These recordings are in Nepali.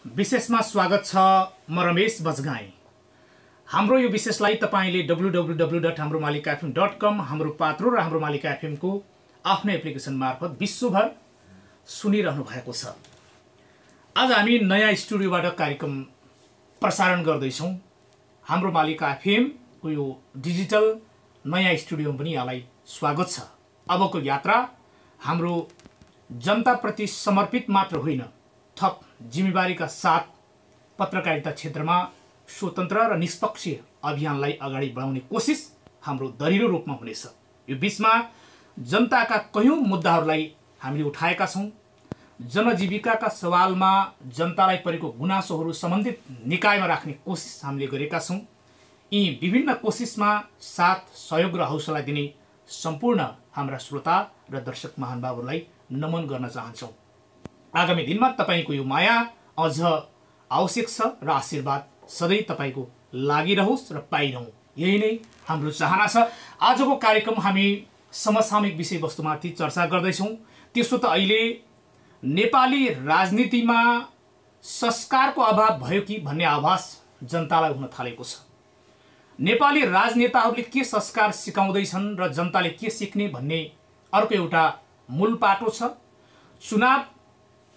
विशेषमा स्वागत छ। म रमेश बजगाई। हाम्रो यो विशेषलाई तपाईले www.hamromalika.fm.com हाम्रो पात्रो र हाम्रो मालिका एफएम को आफ्नो एप्लिकेसन मार्फत विश्वभर सुनिरहनु भएको छ। आज हामी नयाँ स्टुडियोबाट कार्यक्रम प्रसारण गर्दै छौं। हाम्रो मालिका एफएम को यो डिजिटल नयाँ स्टुडियोमा पनि यहाँलाई स्वागत छ। अबको यात्रा हाम्रो जनता प्रति समर्पित मात्र होइन, थप जिम्मेवारीका साथ पत्रकारिता क्षेत्रमा स्वतन्त्र र निष्पक्ष अभियानलाई अगाडि बढाउने कोसिस हाम्रो दरिलो रूपमा हुनेछ। यो बीचमा जनताका कयौं मुद्दाहरूलाई हामीले उठाएका छौं। जनजीविकाका सवालमा जनतालाई परेको गुनासोहरू सम्बन्धित निकायमा राख्ने कोसिस हामीले गरेका छौं। यी विभिन्न कोसिसमा साथ सहयोग र हौसला दिने सम्पूर्ण हाम्रा श्रोता र दर्शक महानुभावहरूलाई नमन गर्न चाहन्छौं। आगामी दिनमा तपाईको यो माया अझ आवश्यक छ र आशीर्वाद सधैँ तपाईको लागिरहोस् र पाइरहौं, यही नै हाम्रो चाहना छ। आजको कार्यक्रम हामी समसामयिक विषयवस्तुमाथि चर्चा गर्दैछौं। त्यसो त अहिले नेपाली राजनीतिमा संस्कारको अभाव भयो कि भन्ने आभास जनतालाई हुन थालेको छ। नेपाली राजनेताहरूले के संस्कार सिकाउँदैछन् र जनताले के सिक्ने भन्ने अर्को एउटा मूल पाटो छ। चुनाव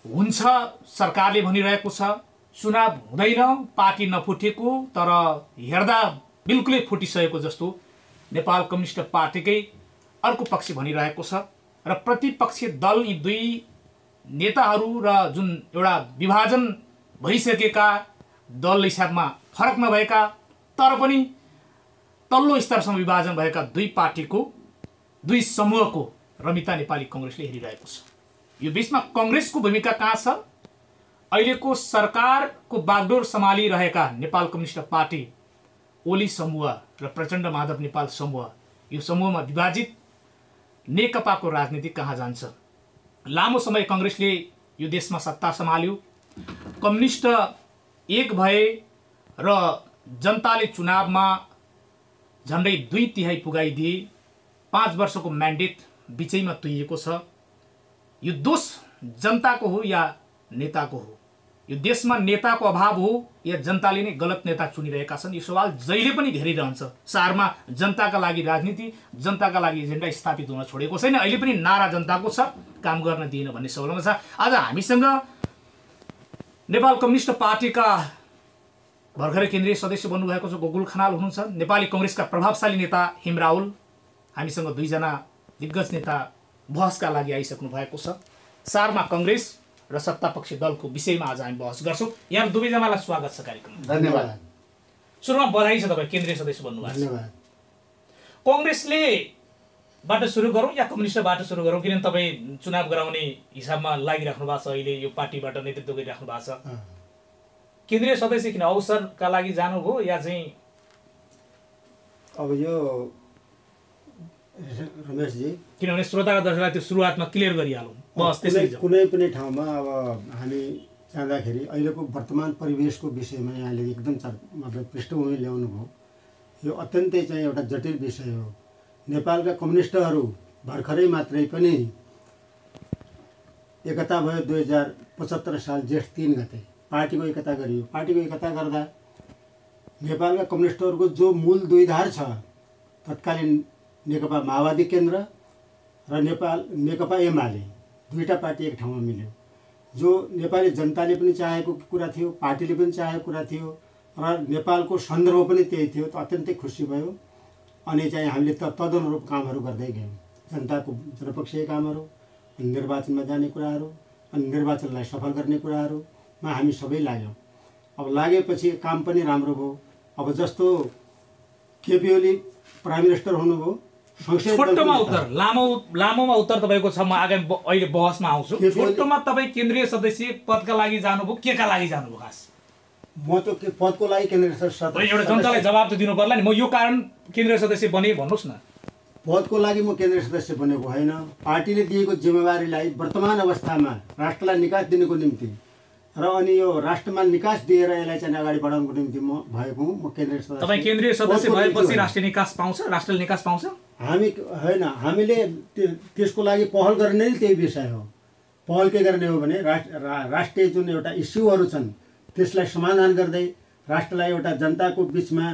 हुन्छ सरकारले भनिरहेको छ, चुनाव हुँदैन, पार्टी नफुटेको तर हेर्दा बिल्कुलै फुटिसकेको जस्तो नेपाल कम्युनिस्ट पार्टीकै अर्को पक्ष भनिरहेको छ र प्रतिपक्षी दल यी दुई नेताहरू र जुन एउटा विभाजन भइसकेका दल हिसाबमा फरक नभएका तर पनि तल्लो स्तरसम्म विभाजन भएका दुई पार्टीको दुई समूहको रमिता नेपाली कांग्रेसले हेरिरहेको छ। यो बीचमा कांग्रेसको भूमिका कहाँ छ? अहिलेको सरकारको बागडोर सम्हालिरहेका नेपाल कम्युनिस्ट पार्टी ओली समूह र प्रचण्ड माधव नेपाल समूह, यो समूहमा विभाजित नेकपाको राजनीति कहाँ जान्छ? लामो समय कांग्रेसले यो देशमा सत्ता सम्हाल्यो। कम्युनिस्ट एक भए र जनताले चुनावमा झन्डै 2/3 पुगाइदिए। 5 वर्षको म्यान्डेट बिचैमा तुइएको छ। यो दोष जनताको हो या नेताको हो? यो देशमा नेताको अभाव हो या जनताले नै गलत नेता चुनिरहेका छन्? यो सवाल जहिले पनि घेरिरहन्छ। शहरमा जनताका लागि राजनीति, जनताका लागि एजेन्डा स्थापित हुन छोडेको छैन। अहिले पनि नारा जनताको छ, काम गर्न दिएन भन्ने सवालमा छ। आज हामीसँग नेपाल कम्युनिस्ट पार्टीका भर्खरै केन्द्रीय सदस्य बन्नुभएको छ गोकुल खनाल हुनुहुन्छ। नेपाली कांग्रेसका प्रभावशाली नेता हिम राहुल हामीसँग, दुईजना दिग्गज नेता बहसका लागि आइसक्नु भएको छ। सारमा कांग्रेस र सत्तापक्षी दलको विषयमा आज हामी बहस गर्छौं। यहाँ दुवैजनालाई स्वागत छ कार्यक्रममा। धन्यवाद। सुरुमा बधाई छ, तपाईँ केन्द्रीय सदस्य बन्नुभएको छ। धन्यवाद। कांग्रेसले बाट सुरु गरौँ या कम्युनिस्टबाट सुरु गरौँ? किनभने तपाईँ चुनाव गराउने हिसाबमा लागिराख्नु भएको छ, अहिले यो पार्टीबाट नेतृत्व गरिराख्नु भएको छ। केन्द्रीय सदस्य किन अवसरका लागि जानुभयो या चाहिँ? अब यो रमेशजी, किनभने श्रोताका दर्शकलाई त्यो सुरुवातमा क्लियर गरिहालौँ। बस त्यसै कुनै पनि ठाउँमा अब हामी जाँदाखेरि अहिलेको वर्तमान परिवेशको विषयमा यहाँले एकदम मतलब पृष्ठभूमि ल्याउनु भयो। यो अत्यन्तै चाहिँ एउटा जटिल विषय हो। नेपालका कम्युनिस्टहरू भर्खरै मात्रै पनि एकता भयो। 2075 साल जेठ 3 गते पार्टीको एकता गरियो। पार्टीको एकता गर्दा नेपालका कम्युनिस्टहरूको जो मूल द्वैधार छ, तत्कालीन नेकपा माओवादी केन्द्र र नेकपा एमाले, दुईटा पार्टी एक ठाउँमा मिल्यो। जो नेपाली जनताले पनि चाहेको कुरा थियो, पार्टीले पनि चाहेको कुरा थियो र नेपालको सन्दर्भ पनि त्यही थियो। त अत्यन्तै खुसी भयो। अनि चाहिँ हामीले तदनुरूप कामहरू गर्दै गयौँ। जनताको जनपक्षीय कामहरू, निर्वाचनमा जाने कुराहरू, अनि निर्वाचनलाई सफल गर्ने कुराहरूमा हामी सबै लाग्यौँ। अब लागेपछि काम पनि राम्रो भयो। अब जस्तो केपी ओली प्राइम मिनिस्टर हुनुभयो। छोटोमा उत्तर, लामोमा उत्तर तपाईँको छ। म आगामी अहिले बहसमा आउँछु। छोटोमा तपाईँ केन्द्रीय सदस्य पदका लागि जानुभयो, केका लागि जानुभयो? खास म त पदको लागि केन्द्रीय सदस्य, एउटा जनतालाई जवाब त दिनु पर्ला नि। म यो कारण केन्द्रीय सदस्य बने भन्नुहोस् न। पदको लागि म केन्द्रीय सदस्य बनेको होइन। पार्टीले दिएको जिम्मेवारीलाई वर्तमान अवस्थामा राष्ट्रलाई निकास दिनको निम्ति र अनि यो राष्ट्रमा निकास दिएर यसलाई चाहिँ अगाडि बढाउनको निम्ति म भएको हुँ। म केन्द्रीय सदस्य। तपाईँ केन्द्रीय सदस्य भएपछि राष्ट्रिय निकास पाउँछ, राष्ट्रले निकास पाउँछ? हामी होइन, हामीले त्यसको लागि पहल गर्ने नै त्यही विषय हो। पहल के गर्ने हो भने राष्ट्रिय जुन एउटा इस्युहरू छन् त्यसलाई समाधान गर्दै राष्ट्रलाई एउटा जनताको बिचमा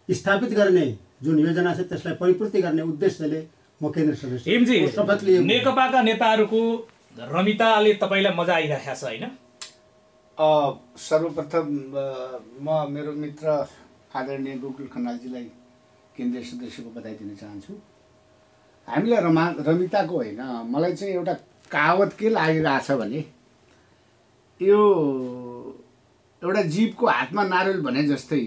स्थापित गर्ने जुन योजना छ त्यसलाई परिपूर्ति गर्ने उद्देश्यले म केन्द्र सदस्य हेमजी शपथ लिएँ। नेकपाका नेताहरूको रमिताले तपाईँलाई मजा आइरहेको छ होइन? सर्वप्रथम म मेरो मित्र आदरणीय गोकुल खनालजीलाई केन्द्रीय सदस्यको बधाई दिन चाहन्छु। हामीलाई रमिताको होइन, मलाई चाहिँ एउटा कहावत के लागिरहेछ भने यो एउटा जीवको हातमा नारियल भने जस्तै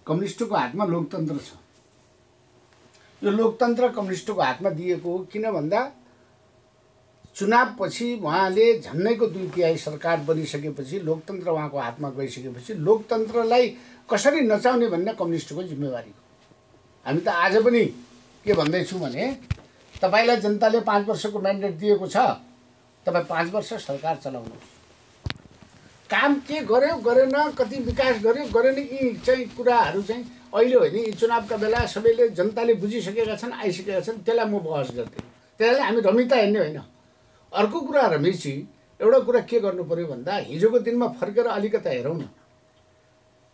कम्युनिस्टको हातमा लोकतन्त्र छ। यो लोकतन्त्र कम्युनिस्टको हातमा दिएको हो। किन भन्दा चुनावपछि उहाँले झन्डैको 2/3 सरकार बनिसकेपछि लोकतन्त्र उहाँको हातमा गइसकेपछि लोकतन्त्रलाई कसरी नचाउने भन्ने कम्युनिस्टको जिम्मेवारी हो। हामी त आज पनि के भन्दैछौँ भने तपाईँलाई जनताले 5 वर्षको म्यान्डेट दिएको छ, तपाईँ 5 वर्ष सरकार चलाउनुहोस्। काम के गर्यो गरेन, कति विकास गर्यो गरेन, यी चाहिँ कुराहरू चाहिँ अहिले होइन, यी चुनावका बेला सबैले जनताले बुझिसकेका छन्, आइसकेका छन्। त्यसलाई म बहस गर्दिनँ। त्यसलाई हामी रमिता हेर्ने होइन। अर्को कुरा रमेशजी, एउटा कुरा के गर्नु पर्यो भन्दा हिजोको दिनमा फर्केर अलिकता हेरौँ न।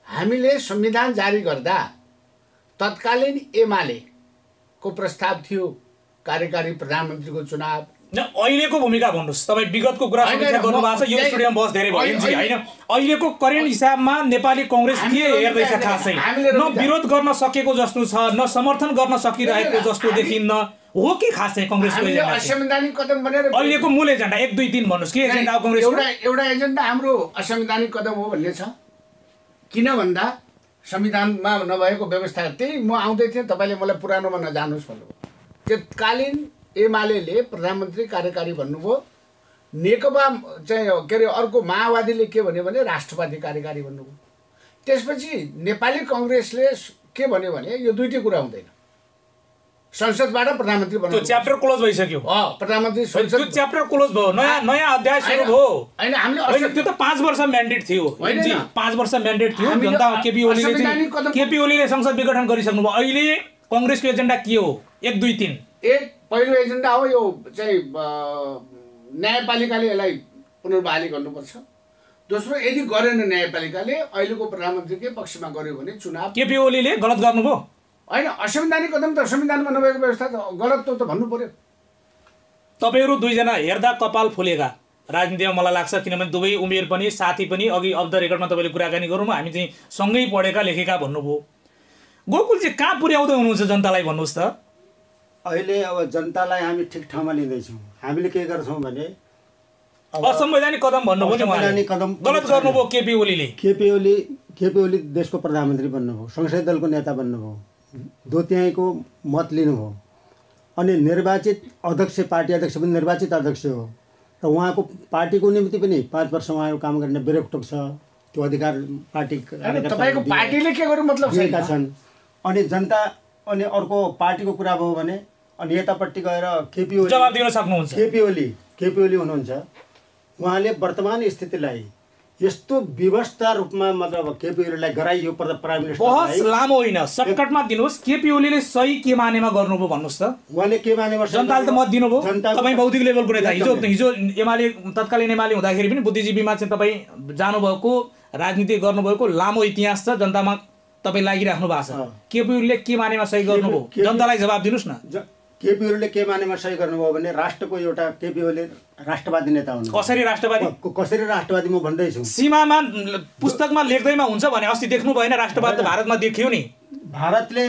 हामीले संविधान जारी गर्दा तत्कालीन एमालेको प्रस्ताव थियो कार्यकारी प्रधानमन्त्रीको चुनाव। अहिलेको भूमिका भन्नुहोस्, तपाईँ विगतको कुरा समीक्षा गर्नुभएको छ, यो स्टुडियोमा बहस धेरै भयो होइन? अहिलेको करेन्ट हिसाबमा नेपाली कङ्ग्रेस के हेर्दैछ खासै? न विरोध गर्न सकेको जस्तो छ, न समर्थन गर्न सकिरहेको जस्तो देखिन्न, हो कि खासै कङ्ग्रेसको एजेन्डा? असंवैधानिक कदम भनेर अहिलेको मूल एजेन्डा 1 2 3 भन्नुहोस्, के एजेन्डा हो कङ्ग्रेसको? एउटा एजेन्डा हाम्रो असंवैधानिक कदम हो भन्ने छ। किन भन्दा संविधानमा नभएको व्यवस्था, त्यही म आउँदै थिएँ, तपाईँले मलाई पुरानोमा नजानुहोस् भन्नुभयो। तत्कालीन एमाले प्रधानमन्त्री कार्यकारी भन्नुभयो, नेकपा चाहिँ के अरे अर्को माओवादीले के भन्यो भने राष्ट्रवादी कार्यकारी भन्नुभयो। त्यसपछि नेपाली कङ्ग्रेसले के भन्यो भने यो दुईटै कुरा हुँदैन, संसदबाट प्रधानमन्त्री बन्नु। त्यो च्याप्टर क्लोज भइसक्यो। प्रधानमन्त्री संसद त्यो च्याप्टर क्लोज भयो, नयाँ अध्याय सुरु भयो। हैन, हामीले त्यो त 5 वर्ष म्यान्डेट थियो। 5 वर्ष म्यान्डेट थियो। जनता केपी ओलीले संसद विघटन गरिसक्नुभयो। अहिले कङ्ग्रेसको एजेन्डा के हो? 1 2 3। पहिलो एजेन्डा हो यो चाहिँ न्यायपालिकाले यसलाई पुनर्बहाली गर्नुपर्छ। दोस्रो, यदि गरेन न्यायपालिकाले अहिलेको प्रधानमन्त्रीकै पक्षमा गर्यो भने चुनाव। केपी ओलीले गलत गर्नुभयो होइन, असंवैधानिक कदम त संविधानमा नभएको व्यवस्था त गलत त भन्नु पर्यो। तपाईँहरू दुईजना हेर्दा कपाल फुलेका राजनीतिमा मलाई लाग्छ, किनभने दुवै उमेर पनि साथी पनि। अघि अफ द रेकर्डमा तपाईँले कुराकानी गरौँ, हामी चाहिँ सँगै पढेका लेखेका भन्नुभयो। गोकुल चाहिँ कहाँ पुर्याउँदै हुनुहुन्छ जनतालाई भन्नुहोस् त? अहिले अब जनतालाई हामी ठिक ठाउँमा लिँदैछौँ। हामीले के गर्छौँ भने असंवैधानिक कदम भन्नुभयो नि, असंवैधानिक कदम गलत गर्नुभयो केपी ओलीले। केपी ओली देशको प्रधानमन्त्री बन्नुभयो, संसदीय दलको नेता बन्नुभयो, 2/3 मत लिनुभयो, अनि निर्वाचित अध्यक्ष, पार्टी अध्यक्ष पनि निर्वाचित अध्यक्ष हो। र उहाँको पार्टीको निम्ति पनि 5 वर्ष उहाँहरू काम गर्ने बेरोकटोक छ। त्यो अधिकार पार्टी तपाईँको पार्टीले के गर्नु मतलब छन्। अनि जनता अनि अर्को पार्टीको कुरा भयो भने अनि यतापट्टि गएर केपी ओली जवाब दिन सक्नुहुन्छ। केपी ओली हुनुहुन्छ। उहाँले वर्तमान स्थितिलाई यस्तो व्यवस्था रूपमा मतलब केपी ओलीलाई गराइयो प्राइम मिनिस्टर। बहस लामो होइन, सर्टकटमा दिनुहोस्। केपी ओलीले सही के मानेमा गर्नुभयो भन्नुहोस् त? उहाँले के मानेमा जनताले त मत दिनुभयो। तपाईँ भौतिक लेभलको नेता, हिजो एमाले तत्कालीन एमाले हुँदाखेरि पनि बुद्धिजीवीमा चाहिँ तपाईँ जानुभएको, राजनीति गर्नुभएको लामो इतिहास छ, जनतामा तपाईँ लागिराख्नु भएको छ। केपी ओलीले के मानेमा सही गर्नुभयो? जनतालाई जवाब दिनुहोस् न। केपी ओलीले के मानेमा सही गर्नुभयो भने राष्ट्रको एउटा केपी ओली राष्ट्रवादी नेता हुनु। कसरी राष्ट्रवादी? कसरी राष्ट्रवादी म भन्दैछु। सीमामा पुस्तकमा लेख्दैमा हुन्छ भने अस्ति देख्नु भएन? राष्ट्रवाद त भारतमा देखियो नि। भारतले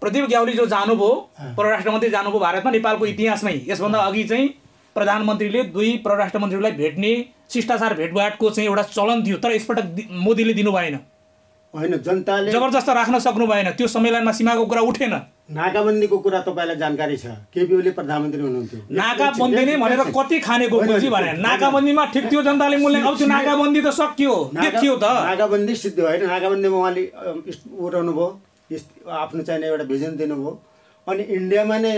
प्रदीप ग्यावाली जो जानुभयो, परराष्ट्र मन्त्री जानुभयो भारतमा, नेपालको इतिहासमै यसभन्दा अघि चाहिँ प्रधानमन्त्रीले 2 परराष्ट्र मन्त्रीलाई भेट्ने शिष्टाचार भेटघाटको चाहिँ एउटा चलन थियो। तर यसपटक मोदीले दिनु भएन। होइन, जनताले जबरजस्त राख्न सक्नु भएन। त्यो सम्मेलनमा सीमाको कुरा उठेन। नाकाबन्दीको कुरा तपाईँलाई जानकारी छ? केपी ओली प्रधानमन्त्री हुनुहुन्थ्यो। नाकाबन्दी नै भनेर कति खाने गोकुलजी भने नाकाबन्दीमा ठिक थियो, जनताले मूल्य। अब त्यो नाकाबन्दी त सकियो, देखियो त। नाकाबन्दी सिद्ध होइन। नाकाबन्दीमा उहाँले उठाउनु भयो, आफ्नो चाहिने एउटा भिजन दिनुभयो। अनि इन्डियामा नै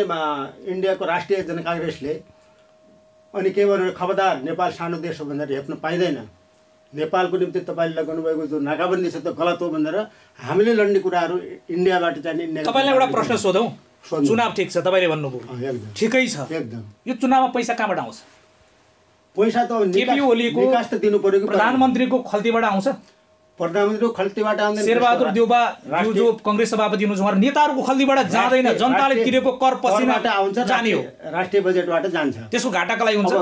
इन्डियाको राष्ट्रिय जनकाङ्ग्रेसले अनि के भन्नु, खबरदार नेपाल सानो देश हो भनेर हेप्न पाइँदैन। नेपालको निम्ति तपाईँले लगाउनु भएको जो नाकाबन्दी छ त्यो गलत हो भनेर हामीले लड्ने कुराहरू इन्डियाबाट चाहिँ। तपाईँलाई एउटा प्रश्न सोधौँ। चुनाव ठिक छ, तपाईँले भन्नुभयो, ठिकै छ। एकदम। यो चुनावमा पैसा कहाँबाट आउँछ? पैसा त केपी ओलीको निकास त दिनु पर्यो कि प्रधानमन्त्रीको खल्तीबाट आउँछ। प्रधानमन्त्रीको खल्तीबाट आउँदैन। शेरबहादुर देउबा जो कांग्रेस सभापति हुनुहुन्छ उहाँ नेताहरूको खल्तीबाट जाँदैन, जनताले तिरेको कर पसिनाबाट आउँछ, जाने हो, राष्ट्रिय बजेटबाट जान्छ। त्यसको घाटाका लागि हुन्छ।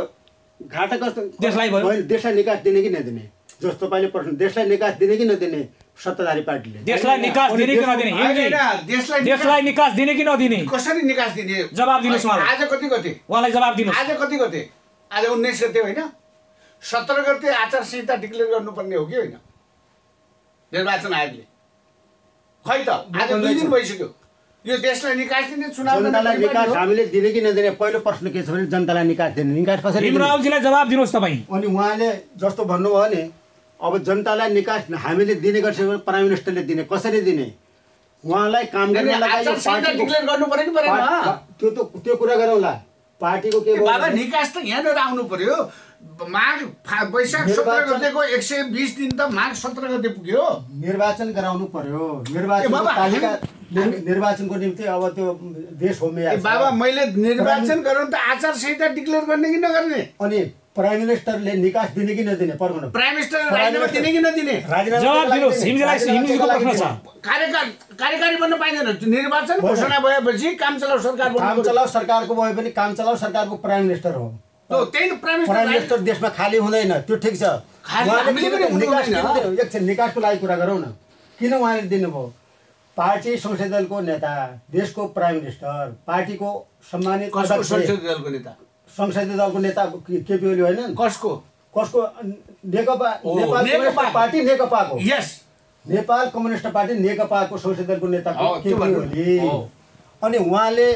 घाटा कस्तो देशलाई भयो, देशलाई निकास दिने कि नदिने जस्तो तपाईले प्रश्न, देशलाई निकास दिने कि नदिने सत्ताधारी पार्टीले देशलाई निकास दिने कि नदिने, देशलाई निकास दिने कि नदिने, कसरी निकास दिने जवाब दिनुस् उहाँलाई। आज कति गते उहाँलाई जवाब दिनुस्। आज कति गते? आज 19 गते होइन, 17 गते आचार संहिता डिक्लेयर गर्नुपर्ने हो कि होइन निर्वाचन आयोगले? खै त आज 2 दिन भइसक्यो। यो देशलाई निकास दिने चुनाव जनतालाई निकास हामीले दिने कि नदिने पहिलो प्रश्न के छ भने जनतालाई निकास दिने, निकास कसरी दिने? भीमरावजीलाई जवाब दिनुहोस् तपाईँ। अनि उहाँले जस्तो भन्नुभयो नि अब जनतालाई निकास हामीले दिने गर्छ प्राइम मिनिस्टरले दिने, कसरी दिने? उहाँलाई काम गर्न आचार संहिता डिक्लेयर गर्नु पर्यो कि परेन? त्यो कुरा गरौँला। पार्टीको के बाबा निकास त यहाँनिर आउनु पर्यो। माघ वैशाख 17 गतेको 120 दिन त माघ 17 गते पुग्यो। निर्वाचन गराउनु पर्यो। निर्वाचनको निम्ति अब त्यो देश होमे बाबा मैले निर्वाचन गराउनु त आचार संहिता डिक्लेयर गर्ने कि नगर्ने? अनि प्राइम मिनिस्टरले निकास दिने कि नदिने? पर्गनु प्राइम मिनिस्टर राजीनामा दिने कि नदिने? जवाब दिनुहोस्। हिमजीको प्रश्न छ। कार्यकारी बन्न पाइँदैन। निर्वाचन घोषणा भएपछि काम चलाउ सरकार काम चलाउ सरकारको भए पनि काम चलाउ सरकारको प्राइम मिनिस्टर हो। त्यही प्राइम मिनिस्टर देशमा खाली हुँदैन, त्यो ठिक छ। एकछिन निकासको लागि कुरा गरौँ न। किन उहाँले दिनुभयो? पार्टी संसदीय दलको नेता, देशको प्राइम मिनिस्टर, पार्टीको सम्मानित संसदीय दलको नेता केपी ओली होइन? कसको? नेकपा पार्टी, नेकपाको। यस, नेपाल कम्युनिस्ट पार्टी नेकपाको संसदीय दलको नेता केपी ओली। अनि उहाँले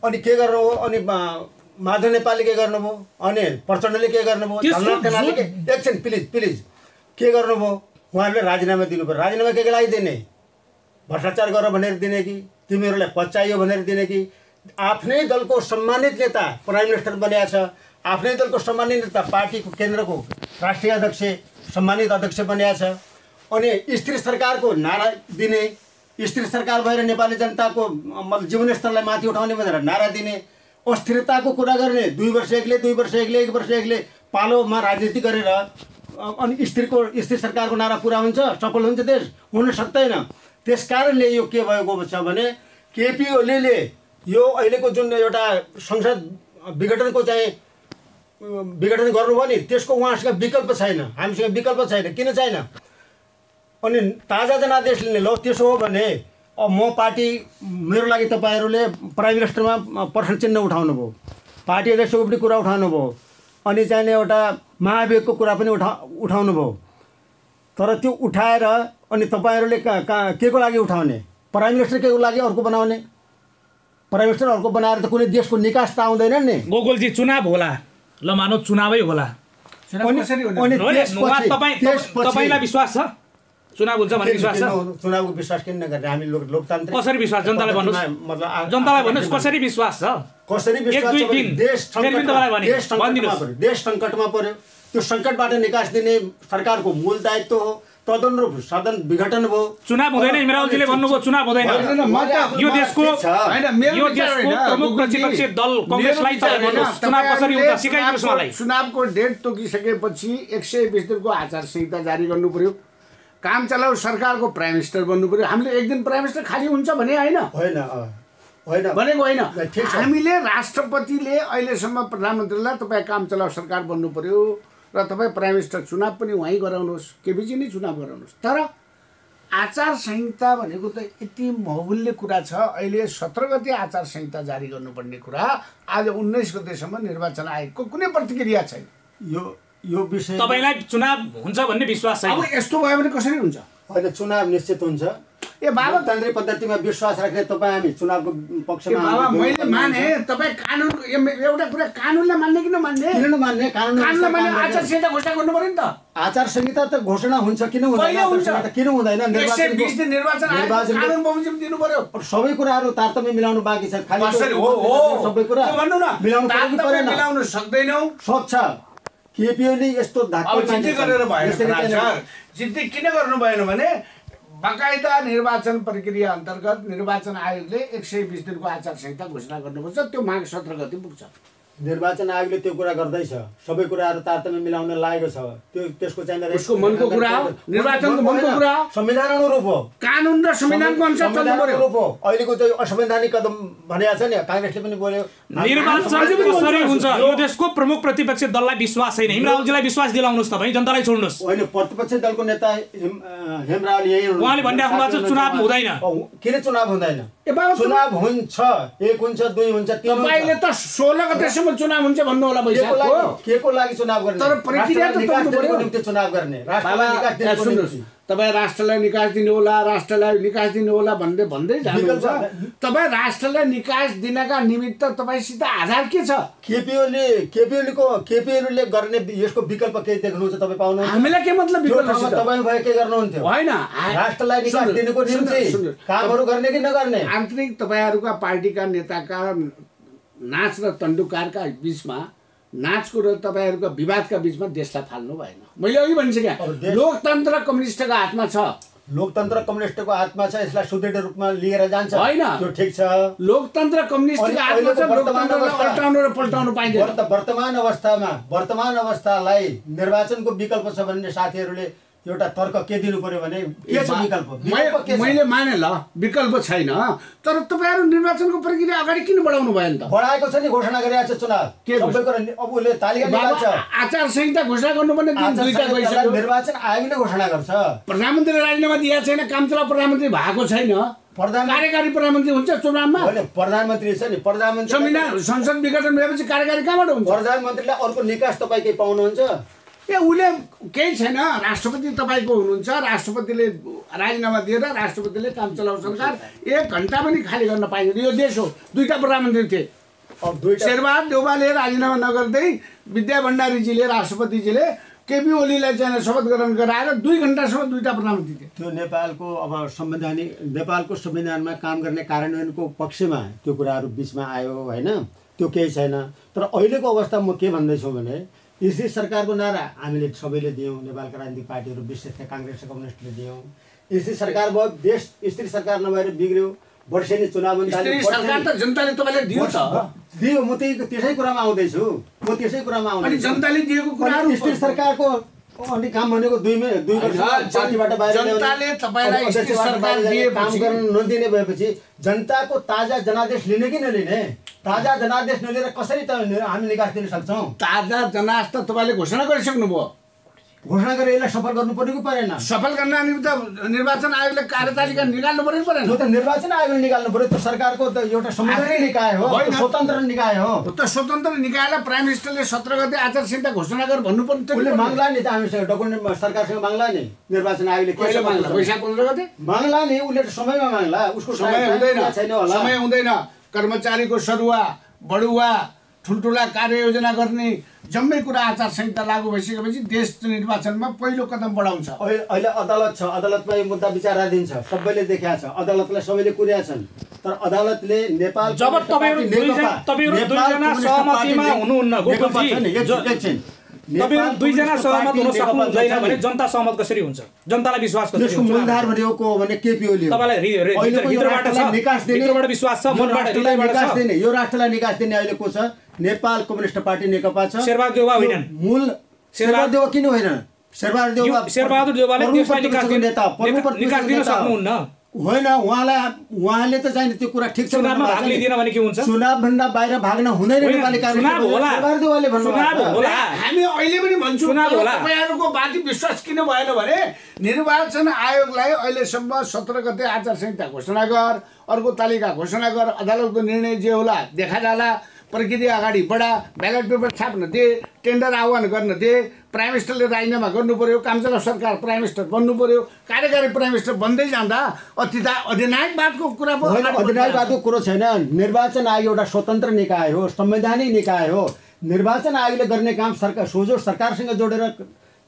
अनि के गर्नुभयो? अनि माधव नेपालले के गर्नुभयो? अनि प्रचण्डले के गर्नुभयो? एकछिन प्लिज के गर्नुभयो? उहाँहरूले राजीनामा दिनु पर्यो। राजीनामा के लागि दिने? भ्रष्टाचार गर भनेर दिने कि तिमीहरूलाई पचाइयो भनेर दिने कि? आफ्नै दलको सम्मानित नेता प्राइम मिनिस्टर बनिएको छ, आफ्नै दलको सम्मानित नेता पार्टीको केन्द्रको राष्ट्रिय अध्यक्ष सम्मानित अध्यक्ष बनिएको छ। अनि स्थिर सरकारको नारा दिने, स्थिर सरकार भएर नेपाली जनताको जीवन स्तरलाई माथि उठाउने भनेर नारा दिने, अस्थिरताको कुरा गर्ने, 2 वर्ष एक्लै 2 वर्ष एक्लै 1 वर्ष एक्लै पालोमा राजनीति गरेर अनि स्थिर सरकारको नारा पुरा हुन्छ, सफल हुन्छ देश? हुन सक्दैन। त्यस कारणले यो के भएको छ भने केपी ओलीले यो अहिलेको जुन एउटा संसद विघटनको चाहिँ विघटन गर्नुभयो नि, त्यसको उहाँसँग विकल्प छैन, हामीसँग विकल्प छैन। किन छैन? अनि ताजा जनादेश लिने। ल त्यसो हो भने अब म पार्टी, मेरो लागि तपाईँहरूले प्राइम मिनिस्टरमा प्रश्न चिन्ह उठाउनु भयो, पार्टी अध्यक्षको पनि कुरा उठाउनु भयो, अनि चाहिने एउटा महाभियोगको कुरा पनि उठाउनु भयो। तर त्यो उठाएर अनि तपाईँहरूले के को लागि उठाउने? प्राइम मिनिस्टर के को लागि अर्को बनाउने? प्राइम मिनिस्टर अर्को बनाएर त कुनै देशको निकास त आउँदैन नि। गोकुलजी चुनाव होला, ल मानौ चुनावै होला, तपाईँलाई विश्वास छ चुनाव हुन्छ भन्ने विश्वास छ? चुनावको विश्वास किन नगर्ने? हामी लोकतान्त्रिक कसरी विश्वास? जनतालाई भन्नुहोस्, जनतालाई भन्नुहोस् कसरी विश्वास छ? कसरी विश्वास? देश सङ्कटमा पर्यो, त्यो सङ्कटबाट निकास दिने सरकारको मूल दायित्व हो। तदनुरूप सदन विघटन भयो, चुनाव हुँदैन। इमरावजीले भन्नुभयो चुनाव हुँदैन। यो देशको प्रमुख प्रतिपक्षी दल कांग्रेसलाई चुनाव कसरी हुन्छ सिकाइदिनुहोस् मलाई। चुनावको डेट तोकिसकेपछि 120 दिनको आचार संहिता जारी गर्नु पर्यो। काम चलाउ सरकारको प्राइम मिनिस्टर बन्नु पर्यो। हामीले एक दिन प्राइम मिनिस्टर खाली हुन्छ भने होइन भनेको होइन। हामीले राष्ट्रपतिले अहिलेसम्म प्रधानमन्त्रीलाई तपाईँ काम चलाउ सरकार बन्नु पर्यो र तपाईँ प्राइम मिनिस्टर चुनाव पनि उहीँ गराउनुहोस्, केपीजी नै चुनाव गराउनुहोस्। तर आचार संहिता भनेको त यति बहुमूल्य कुरा छ। अहिले 17 गते आचार संहिता जारी गर्नुपर्ने कुरा आज 19 गतेसम्म निर्वाचन आयोगको कुनै प्रतिक्रिया छैन। यो विषय तपाईलाई चुनाव हुन्छ भन्ने विश्वास छैन? अब यस्तो भयो भने कसरी हुन्छ? होइन, चुनाव निश्चित हुन्छ। लोकतान्त्रिक पद्धतिमा विश्वास राख्ने तपाईँ हामी चुनावको पक्षमा। बाबा मैले माने, तपाईँ कानुन एउटा कुरा कानुनलाई मान्ने कि नमान्ने? किन नमान्ने? कानुनलाई मान्ने आचार संहिता घोषणा गर्नु पर्यो नि त। आचार संहिता त घोषणा हुन्छ, किन हुँदैन? किन हुँदैन? 120 दिन निर्वाचन कानुन बमोजिम दिनु पर्यो। सबै कुराहरू तारतम्य मिलाउनु बाँकी छ। खाली सबै कुरा भन्नु न, मिलाउनु सक्दैनौ? सक्छ। केपी ओली यस्तो जिद्दी गरेर भएन सर। जिद्दी किन गर्नु भएन भने बाकायदा निर्वाचन प्रक्रिया अन्तर्गत निर्वाचन आयोगले 120 दिनको आचार संहिता घोषणा गर्नुपर्छ। त्यो माघ 17 गते पुग्छ। निर्वाचन आयोगले त्यो कुरा गर्दैछ, सबै कुराहरू तारतम्य मिलाउन लागेको छ। त्यो त्यसको चाहिँ उसको मनको कुरा हो, निर्वाचनको मनको कुरा हो, संविधान अनुरूप हो, कानुन र संविधानको अनुसार चल्नु पर्यो। हो अहिलेको चाहिँ असंवैधानिक कदम भनेको छ नि, कांग्रेसले पनि बोल्यो। निर्वाचन कसरी हुन्छ यो देशको प्रमुख प्रतिपक्षी दललाई विश्वास छैन। हेमरावजीलाई विश्वास दिलाउनुस् तपाईँ, जनतालाई छोड्नुस्। होइन, प्रतिपक्षी दलको नेता हेमरावले यही हुनुहुन्छ। उहाँले भनिराख्नु भएको छ चुनाव हुँदैन। किन चुनाव हुँदैन? चुनाव हुन्छ, 1 हुन्छ, 2 हुन्छ, 3 हुन्छ। तपाईले त 16 गतेसम्म चुनाव हुन्छ भन्नु होला वैशाखको। केको लागि चुनाव गर्ने? तर प्रक्रिया त तोड्नु पर्यो। निम्ति चुनाव गर्ने, राष्ट्रलाई निकास दिनको निम्ति। तपाईँ राष्ट्रलाई निकास दिनु होला, राष्ट्रलाई निकास दिनु होला भन्दै भन्दै जानुहुन्छ। तपाईँ राष्ट्रलाई निकास दिनका निमित्त तपाईँसित आधार के छ? केपिओलीले गर्ने यसको विकल्प के देख्नुहुन्छ तपाईँ पाउनुहुन्छ? हामीलाई के मतलब विकल्प? तपाईँ भए के गर्नुहुन्थ्यो? होइन, राष्ट्रलाई निकास दिनको निम्ति कामहरू गर्ने कि नगर्ने? आन्तरिक तपाईँहरूका पार्टीका नेताका नाच र तण्डुकारका बीचमा, नाचको र तपाईँहरूका विवादका बीचमा देशलाई फाल्नु भएन। मैले अघि भनिसकेँ, लोकतन्त्र कम्युनिस्टको हातमा छ। लोकतन्त्र कम्युनिस्टको हातमा छ, यसलाई सुदृढ रूपमा लिएर जान्छ। होइन, त्यो ठिक छ। लोकतन्त्र कम्युनिस्टको हातमा छ, लोकतन्त्रलाई अल्टाउनु र पल्टाउनु पाइँदैन। वर्तमान अवस्थालाई निर्वाचनको विकल्प छ भन्ने साथीहरूले एउटा तर्क के दिनु पर्यो भने के छ विकल्प? मैले माने ल विकल्प छैन, तर तपाईहरु निर्वाचनको प्रक्रिया अगाडि किन बढाउनु भएन त? बढाएको छ नि, घोषणा गरिरहेको छ चुनाव। सबै कुरा अब उसले तालिका निकाल्छ। आचार संहिता घोषणा गर्नुपर्ने दिन दुईटा गइसक्यो। निर्वाचन आयोगले घोषणा गर्छ। प्रधानमन्त्रीले राजीनामा दिएको छैन, कामचलाउ प्रधानमन्त्री भएको छैन। कार्यकारी प्रधानमन्त्री हुन्छ चुनावमा? होइन, प्रधानमन्त्री छ नि। प्रधानमन्त्री संविधान संसद विघटन भएपछि कार्यकारी कहाँबाट हुन्छ? प्रधानमन्त्रीलाई अर्को निकास तपाईँ के पाउनुहुन्छ? उसले केही छैन। राष्ट्रपति तपाईँको हुनुहुन्छ, राष्ट्रपतिले राजीनामा दिएर राष्ट्रपतिले काम चलाउ सरकार 1 घण्टा पनि खाली गर्न पाइँदैन। यो देश हो, 2टा प्रधानमन्त्री थिए। शेरबहादुर देउवाले राजीनामा नगर्दै विद्या भण्डारीजीले, राष्ट्रपतिजीले केपी ओलीलाई चाहिँ शपथ ग्रहण गराएर 2 घण्टासम्म 2टा प्रधानमन्त्री थिए। त्यो नेपालको अब नेपालको संविधानमा काम गर्ने कार्यान्वयनको पक्षमा त्यो कुराहरू बिचमा आयो होइन, त्यो केही छैन। तर अहिलेको अवस्था म के भन्दैछु भने स्थिर सरकारको नारा हामीले सबैले दियौँ, नेपाल क्रान्तिक पार्टीहरू विशेष कांग्रेस र कम्युनिस्टले दियौँ। स्थिर सरकार भयो, देश स्थिर सरकार नभएर बिग्रियो। वर्षेनी चुनाव सरकार त जनताले तपाईलाई दियो त दियो। म त्यसै कुरामा आउँदैछु, अनि जनताले दिएको कुराहरू स्थिर सरकारको अनि काम भनेको 2 वर्ष पार्टीबाट बाहिर जनताले तपाईलाई स्थिर सरकार दिए काम गर्न नदिने भएपछि जनताको ताजा जनादेश लिने कि नलिने? ताजा जनादेश नलिएर कसरी त हामी निकास दिन सक्छौँ? ताजा जनादेश त तपाईले घोषणा गरिसक्नुभयो। घोषणा गरेर यसलाई सफल गर्नु पर्यो कि परेन? सफल गर्न निमित्त निर्वाचन आयोगले कार्यतालिका निकाल्नु पर्यो कि परेन? त्यो त निर्वाचन आयोगले निकाल्नु पर्यो। त्यो सरकारको त एउटा संवैधानिक निकाय हो, स्वतन्त्र निकाय हो। त स्वतन्त्र निकायलाई प्राइम मिनिस्टरले 17 गते आचार संहिता घोषणा गर भन्नु पर्यो। उसले माग्ला नि त, हामीसँग डकुमेन्ट सरकारसँग माग्ला नि। निर्वाचन आयोगले के माग्ला? वैशाख 15 गते माग्ला नि, उसले समयमा माग्ला। उसको समय हुँदैन। कर्मचारीको सरुवा बढुवा ठुल्ठुला कार्ययोजना गर्ने जम्मै कुरा आचार संहिता लागू भइसकेपछि देश निर्वाचनमा पहिलो कदम बढाउँछ। अहिले अदालत छ, अदालतमा यो मुद्दा विचाराधीन छ, सबैले देख्या छ, अदालतलाई सबैले कुर्या छन्। तर अदालतले नेपाल जब तपाईहरु दुईजना सहमतिमा हुनुहुन्न, तपाईहरु दुईजना सहमत हुन सक्नुहुँदैन भने जनता सहमत कसरी हुन्छ? जनतालाई विश्वास कसरी हुन्छ? यसको मूलधार भनेको हो भने केपी ओली हो। तपाईलाई भित्रबाट निकास दिने, भित्रबाट विश्वास छ, मनबाट निकास दिने, यो राष्ट्रलाई निकास दिने अहिलेको छ नेपाल कम्युनिस्ट पार्टी नेकपा छ। शेरबहादुर देउवा होइनन्। मूल शेरबहादुर देउवा किन होइन? शेरबहादुर देउवाले देशलाई निकास दिन सक्नुहुन्न। होइन, उहाँले त चाहिँ त्यो कुरा ठिक छ। चुनावमा भाग लिदिन भने के हुन्छ? चुनावभन्दा बाहिर भाग्न हुँदैन। नेपाली चुनाव होला, हामी अहिले पनि भन्छौँ चुनाव होला। तपाईहरुको बाटी विश्वास किन भएन भने निर्वाचन आयोगलाई अहिलेसम्म 17 गते आचार संहिता घोषणा गर, अर्को तालिका घोषणा गर, अदालतको निर्णय जे होला देखा जाला, प्रक्रिया अगाडि बढा, ब्यालेट पेपर छाप्न दे, टेन्डर आह्वान गर्न दे, प्राइम मिनिस्टरले राजीनामा गर्नु पर्यो, कामचलाउ सरकार प्राइम मिनिस्टर बन्नु पर्यो, कार्यकारी प्राइम मिनिस्टर बन्दै जाँदा अधिनायकवादको कुरा पो। अधिनायकवादको कुरो छैन। निर्वाचन आयोग एउटा स्वतन्त्र निकाय हो, संवैधानिक निकाय हो। निर्वाचन आयोगले गर्ने काम सरकार सोझो सरकारसँग जोडेर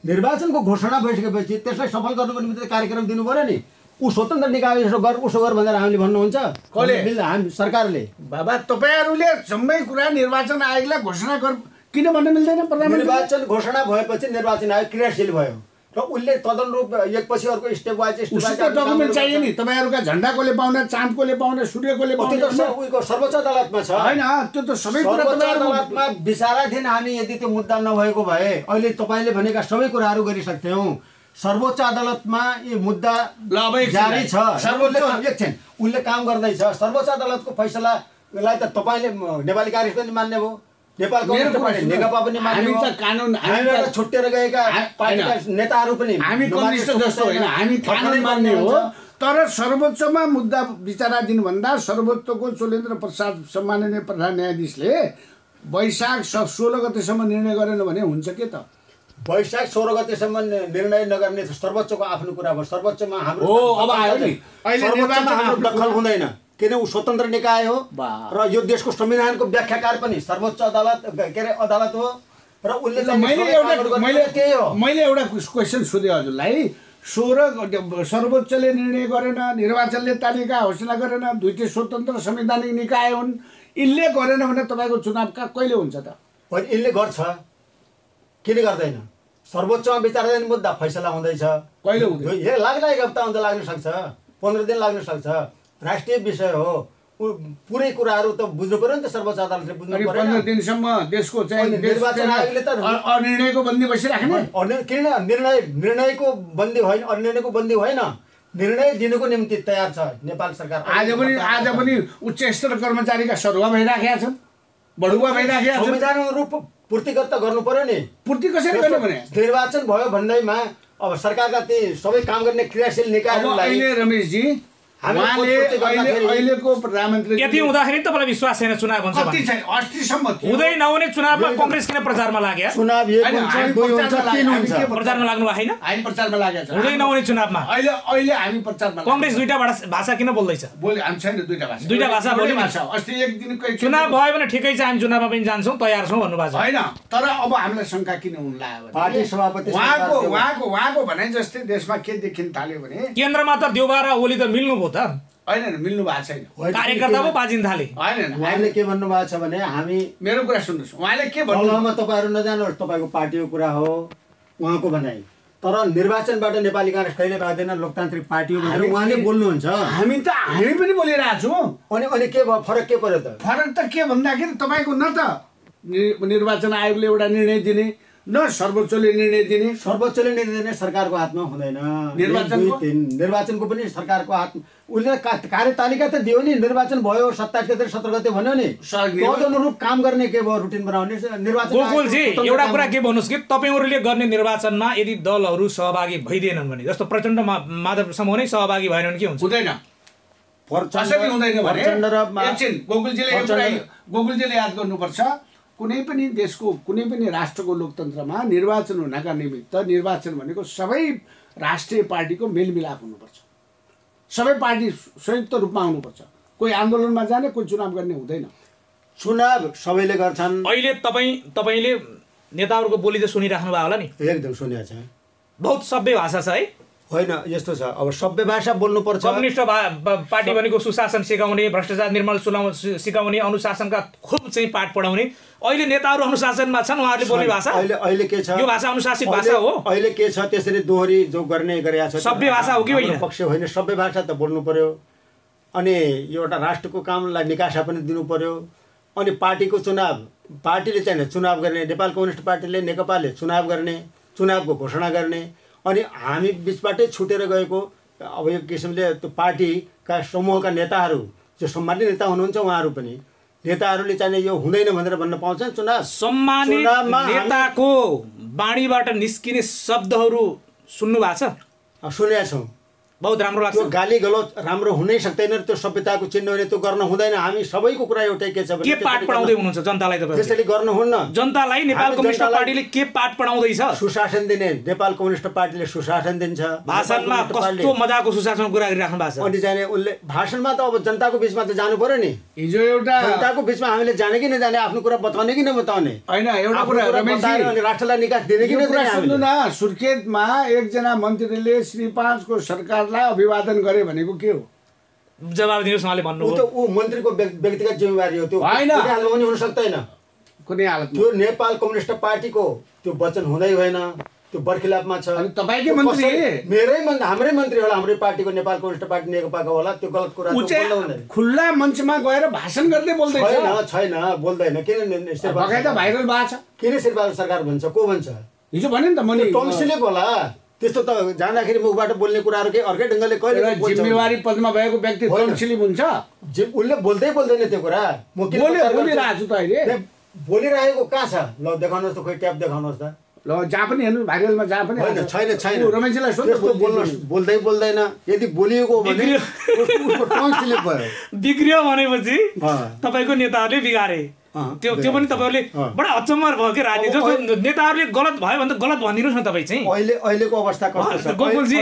निर्वाचनको घोषणा भइसकेपछि त्यसलाई सफल गर्नुको निम्ति कार्यक्रम दिनु पर्यो नि। ऊ स्वतन्त्र निकाय यसो गर भनेर हामीले भन्नुहुन्छ हामी सरकारले? बाबा तपाईहरुले जम्मै कुरा निर्वाचन आयोगलाई घोषणा गर किन भन्न मिल्दैन? निर्वाचन घोषणा भएपछि निर्वाचन आयोग क्रियाशील भयो। र उसले तदनुरूप एकपछि अर्को स्टेप वाइज उसको डकुमेन्ट चाहियो नि। तपाईँहरूका झन्डा कसले पाउने, चाँद कसले पाउने, सूर्य कसले पाउने, सर्वोच्च अदालतमा छ होइन? त्यो त सबै कुरा सर्वोच्च तपाईँहरूको अदालतमा विचाराधीन हामी यदि त्यो मुद्दा नभएको भए अहिले तपाईँले भनेका सबै कुराहरू गरिसक्थ्यौँ। सर्वोच्च अदालतमा यो मुद्दा जारी छ। एकछिन उसले काम गर्दैछ। सर्वोच्च अदालतको फैसलालाई त तपाईँले नेपाली काङ्ग्रेस पनि मान्ने भयो, नेपाल कम्युनिस्ट पार्टी नेकपा पनि मान्ने हामी भयो, त कानुन हामीबाट छुट्टिएर गएका पार्टीका नेताहरू पनि हामी कम्युनिस्ट जस्तो होइन, हामी कानुन मान्ने हो। तर सर्वोच्चमा मुद्दा विचाराधीन भन्दा सर्वोच्चको चोलेन्द्र प्रसाद सम्माननीय प्रधान न्यायाधीशले वैशाख 16 गतेसम्म निर्णय गरेन भने हुन्छ के त? वैशाख 16 गतेसम्म निर्णय नगर्ने सर्वोच्चको आफ्नो कुरा भयो। सर्वोच्चमा हाम्रो अब आयो नि। अहिले सर्वोच्चमा हाम्रो दखल हुँदैन, किन ऊ स्वतन्त्र निकाय हो र यो देशको संविधानको व्याख्याकार पनि सर्वोच्च अदालत के अरे अदालत हो। र उसले मैले एउटा क्वेसन सोधेँ हजुरलाई। 16 सर्वोच्चले निर्णय गरेन, निर्वाचनले तालिका घोषणा गरेन, दुईटै स्वतन्त्र संवैधानिक निकाय हुन्, यिनले गरेन भने तपाईँको चुनाव कहिले हुन्छ त? यसले गर्छ, किन गर्दैन? सर्वोच्चमा विचाराधीन मुद्दा फैसला हुँदैछ, कहिले हुँदैन? हे लाग्ला एक हप्ता हुन्छ, लाग्न सक्छ, 15 दिन लाग्न सक्छ। राष्ट्रिय विषय हो, पुरै कुराहरू त बुझ्नु पर्यो नि त। सर्वोच्च अदालतले बुझ्नु पर्यो। 15 दिनसम्म देशको चाहिँ निर्वाचन आयोगले त अनिर्णयको बन्दी बसिराख्ने। किन निर्णयको बन्दी होइन, अनिर्णयको बन्दी होइन, निर्णय दिनुको निम्ति तयार छ नेपाल सरकार। आज पनि उच्च स्तर कर्मचारीका सरुवा भइराखेका छन्, बढुवा भइराखेका छन्। संविधान अनुरूप पूर्तिगत त गर्नु पर्यो नि। पूर्ति कसरी गर्ने भने? निर्वाचन भयो भन्दैमा अब सरकारका ती सबै काम गर्ने क्रियाशील निकायहरूलाई अहिले रमेशजी अहिलेको प्रधानमन्त्री यति हुँदाखेरि तपाईँलाई विश्वास छैन चुनाव हुन्छ कति छैन? अस्तिसम्म हुँदै नहुने चुनावमा कांग्रेस किन प्रचारमा लाग्यो? चुनाव एक हुन्छ, दुई हुन्छ, तीन हुन्छ। प्रचारमा लाग्नु भएको छैन? हामी प्रचारमा लागेका छौँ। हुँदै नहुने चुनावमा अहिले हामी प्रचारमा कांग्रेस दुईटा भाषा किन बोल्दैछ? हामी छैन दुईटा भाषा। दुईटा भाषा बोल्ने भाषा। अस्ति एक दिन चुनाव भयो भने ठिकै छ, हामी चुनावमा पनि जान्छौँ, तयार छौँ भन्नुभएको छ। होइन, तर अब हामीलाई शङ्का किन हुन लाग्यो भने पार्टी सभापति उहाँको भनाइ जस्तै देशमा के देखिन थाल्यो भने केन्द्रमा त देउबा र ओली त मिल्नु भयो त, होइन मिल्नु भएको छैन। कार्यकर्ता पो बाजिन थाले। होइन, उहाँले के भन्नुभएको छ भने हामी मेरो कुरा सुन्नुहोस्, उहाँले के भन्नु तपाईँहरू नजानुहोस्, तपाईँको पार्टीको कुरा हो उहाँको भनाइ। तर निर्वाचनबाट नेपाली काङ्ग्रेस कहिले भाग्दैन, लोकतान्त्रिक पार्टी हो भनेर उहाँले बोल्नुहुन्छ। हामी पनि बोलिरहेको छौँ। अनि के भयो? फरक के पर्यो त? फरक त के भन्दाखेरि तपाईँको न त निर्वाचन आयोगले एउटा निर्णय दिने, न सर्वोच्चले निर्णय दिने। सर्वोच्चले निर्णय दिने सरकारको हातमा हुँदैन। निर्वाचनको पनि सरकारको हात। उसले कार्यतालिका त दियो नि, निर्वाचन भयो 27 गते 17 गते भन्यो नि, तदनुरूप काम गर्ने के भयो, रुटिन बनाउने निर्वाचन। गोकुलजी एउटा कुरा के भन्नुहोस् कि तपाईँहरूले गर्ने निर्वाचनमा यदि दलहरू सहभागी भइदिएनन् भने, जस्तो प्रचण्ड माधव समूह नै सहभागी भएन भने के हुन्छ? हुँदैन। कसरी हुँदैन भने एकछिन गोकुलजीले याद गर्नुपर्छ, कुनै पनि देशको कुनै पनि राष्ट्रको लोकतन्त्रमा निर्वाचन हुनका निमित्त निर्वाचन भनेको सबै राष्ट्रिय पार्टीको मेलमिलाप हुनुपर्छ, सबै पार्टी संयुक्त रूपमा आउनुपर्छ। कोही आन्दोलनमा जाने, कोही चुनाव गर्ने हुँदैन। चुनाव सबैले गर्छन्। अहिले तपाईँले नेताहरूको बोली त सुनिराख्नु भयो होला नि? एकदम सुनेको छ। बहुत सभ्य भाषा छ है? होइन, यस्तो छ, अब सभ्य भाषा बोल्नुपर्छ। कम्युनिस्ट पार्टी भनेको सुशासन सिकाउने, भ्रष्टाचार निर्मूल सिकाउने, अनुशासनका खुब चाहिँ पाठ पढाउने। अहिले नेताहरू अनुशासनमा छन्, उहाँहरूले बोल्ने भाषा अहिले के छ? यो भाषा अनुशासित भाषा हो? अहिले के छ? त्यसरी दोहोरी जो गर्ने गरेका छ, सभ्य भाषा हो कि होइन? पक्ष होइन, सभ्य भाषा त बोल्नु पर्यो। अनि एउटा राष्ट्रको कामलाई निकासा पनि दिनु पर्यो। अनि पार्टीको चुनाव, पार्टीले चाहिँ चुनाव गर्ने, नेपाल कम्युनिस्ट पार्टीले नेकपाले चुनाव गर्ने, चुनावको घोषणा गर्ने। अनि हामी बिचबाटै छुटेर गएको अब यो किसिमले त्यो पार्टीका समूहका नेताहरू जो सम्मानित नेता हुनुहुन्छ, उहाँहरू पनि नेताहरूले चाहिँ यो हुँदैन भनेर भन्न पाउँछ। चुनाव सम्मानित नेताको बाणीबाट निस्किने शब्दहरू सुन्नु भएको छ? सुनेका छौँ। बहुत राम्रो लाग्छ। त्यो गाली गलौज राम्रो हुनै सक्दैन, त्यो सभ्यताको चिन्ह भने त्यो गर्न हुँदैन। हामी सबैको कुरा एउटै के छ भने के पाठ पढाउँदै हुनुहुन्छ जनतालाई? तपाईँ त्यसरी गर्नुहुन्न। जनतालाई नेपाल कम्युनिस्ट पार्टीले के पाठ पढाउँदैछ? सुशासन दिने, नेपाल कम्युनिस्ट पार्टीले सुशासन दिन्छ। भाषणमा कस्तो मजाको सुशासनको कुरा गरिराख्नु भएको छ। अनि जाने उसले भाषणमा त अब जनताको बिचमा त जानु पर्यो नि। हिजो एउटा जनताको बिचमा हामीले जाने कि नजाने, आफ्नो कुरा बताउने कि नबताउने, होइन एउटा कुरा रमेशजी राष्ट्रलाई निकास दिने कि नदिने। सुन्नु न, सुर्खेतमा एकजना मन्त्रीले श्री 5 को सरकारलाई अभिवादन गरे भनेको के हो? जवाब दिनुहोस्। उहाँले भन्नुभयो ऊ मन्त्रीको व्यक्तिगत जिम्मेवारी हो, त्यो हालमा पनि हुन सक्दैन कुनै हालतमा। त्यो नेपाल कम्युनिस्ट पार्टीको त्यो वचन हुँदै होइन। त्यो बर्खिलापमा छ। अनि तपाईँकै मन्त्री हाम्रै मन्त्री होला, हाम्रै पार्टीको नेपाल कम्युनिस्ट पार्टी नेकपाको होला, त्यो गलत कुरा हुँदैन। खुल्ला मञ्चमा गएर भाषण गर्दै बोल्दैछ। छैन बोल्दैन। किन बकाइदा भाइरल भएको छ। किन शेरबहादुर सरकार भन्छ? को भन्छ? हिजो भने नि त मैले टम्सिलेको होला। त्यस्तो त जाँदाखेरि मुखबाट बोल्ने कुराहरू के अर्कै ढङ्गले कहिले जिम्मेवारी पदमा भएको व्यक्ति टम्सिली हुन्छ? उसले बोल्दैन त्यो कुरा। म बोलिरहेको छु त अहिले। बोलिरहेको कहाँ छ? ल देखाउनुहोस् त, खोइ ट्याप देखाउनुहोस् त। ल जहाँ पनि हेर्नु भाइरलमा जहाँ पनि छैन। रमेशजीलाई सोध्नु बोल्दैन। यदि बोलिएको हो भने उसको टङ स्लिप भयो। बिग्रियो भनेपछि तपाईँको नेताहरूले बिगारे। त्यो पनि तपाईँहरूले बडा अचम्म भयो कि राजनीति जस्तो नेताहरूले गलत भयो भने त गलत भनिदिनुहोस् न तपाईँ चाहिँ। अहिलेको अवस्था कस्तो छ गोकुलजी?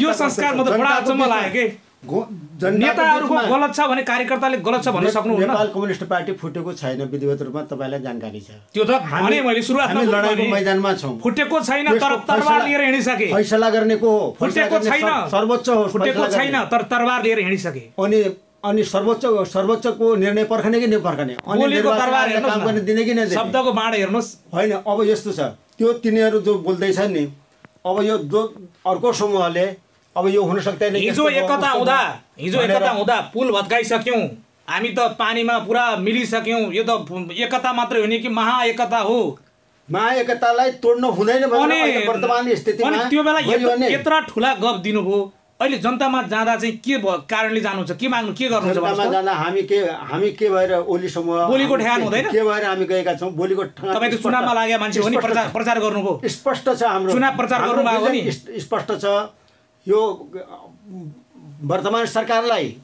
यो संस्कार म त बडा अचम्म लाग्यो कि नेताहरूको गलत छ भने कार्यकर्ताले गलत छ भन्न सक्नुहुन्न। नेपाल कम्युनिस्ट पार्टी फुटेको छैन विधिवत रूपमा, तपाईँलाई जानकारी छ। त्यो त भने मैले सुरुवातमा लडाइँको मैदानमा छौँ। फुटेको छैन तर तरबार लिएर हिँडिसके। फैसला गर्नेको फुटेको छैन, सर्वोच्च हो। फुटेको छैन तर तरबार लिएर हिँडिसके। अनि सर्वोच्चको निर्णय पर्खने कि नपर्खने, बोलेको तरबार हेर्नुस्, काम गर्ने दिने कि नदिने, शब्दको बाण हेर्नुस्। होइन अब यस्तो छ, त्यो तिनीहरू जो बोल्दैछन् नि, अब यो जो अर्को समूहले अब यो हुन सक्दैन। हिजो एकता हुँदा पुल भत्काइसक्यौँ हामी त, पानीमा पुरा मिलिसक्यौँ। यो त एकता मात्रै हो नि कि महाएकता हो? महाएकतालाई तोड्न हुँदैन भने वर्तमान स्थितिमा त्यो बेला यत्रो ठुला गफ दिनुभयो। अहिले जनतामा जाँदा चाहिँ के कारणले जानुहुन्छ? के माग्नु, के गर्नुहुन्छ? जनतामा जाँदा हामी के भएर ओली समूह बोलीको ठेगान हुँदैन? के भएर हामी गएका छौँ? बोलीको ठेगान। तपाईँ त चुनावमा लागेका मान्छे हो नि, प्रचार गर्नुभयो। स्पष्ट छ हाम्रो चुनाव प्रचार गर्नुभएको नि, स्पष्ट छ। यो वर्तमान सरकारलाई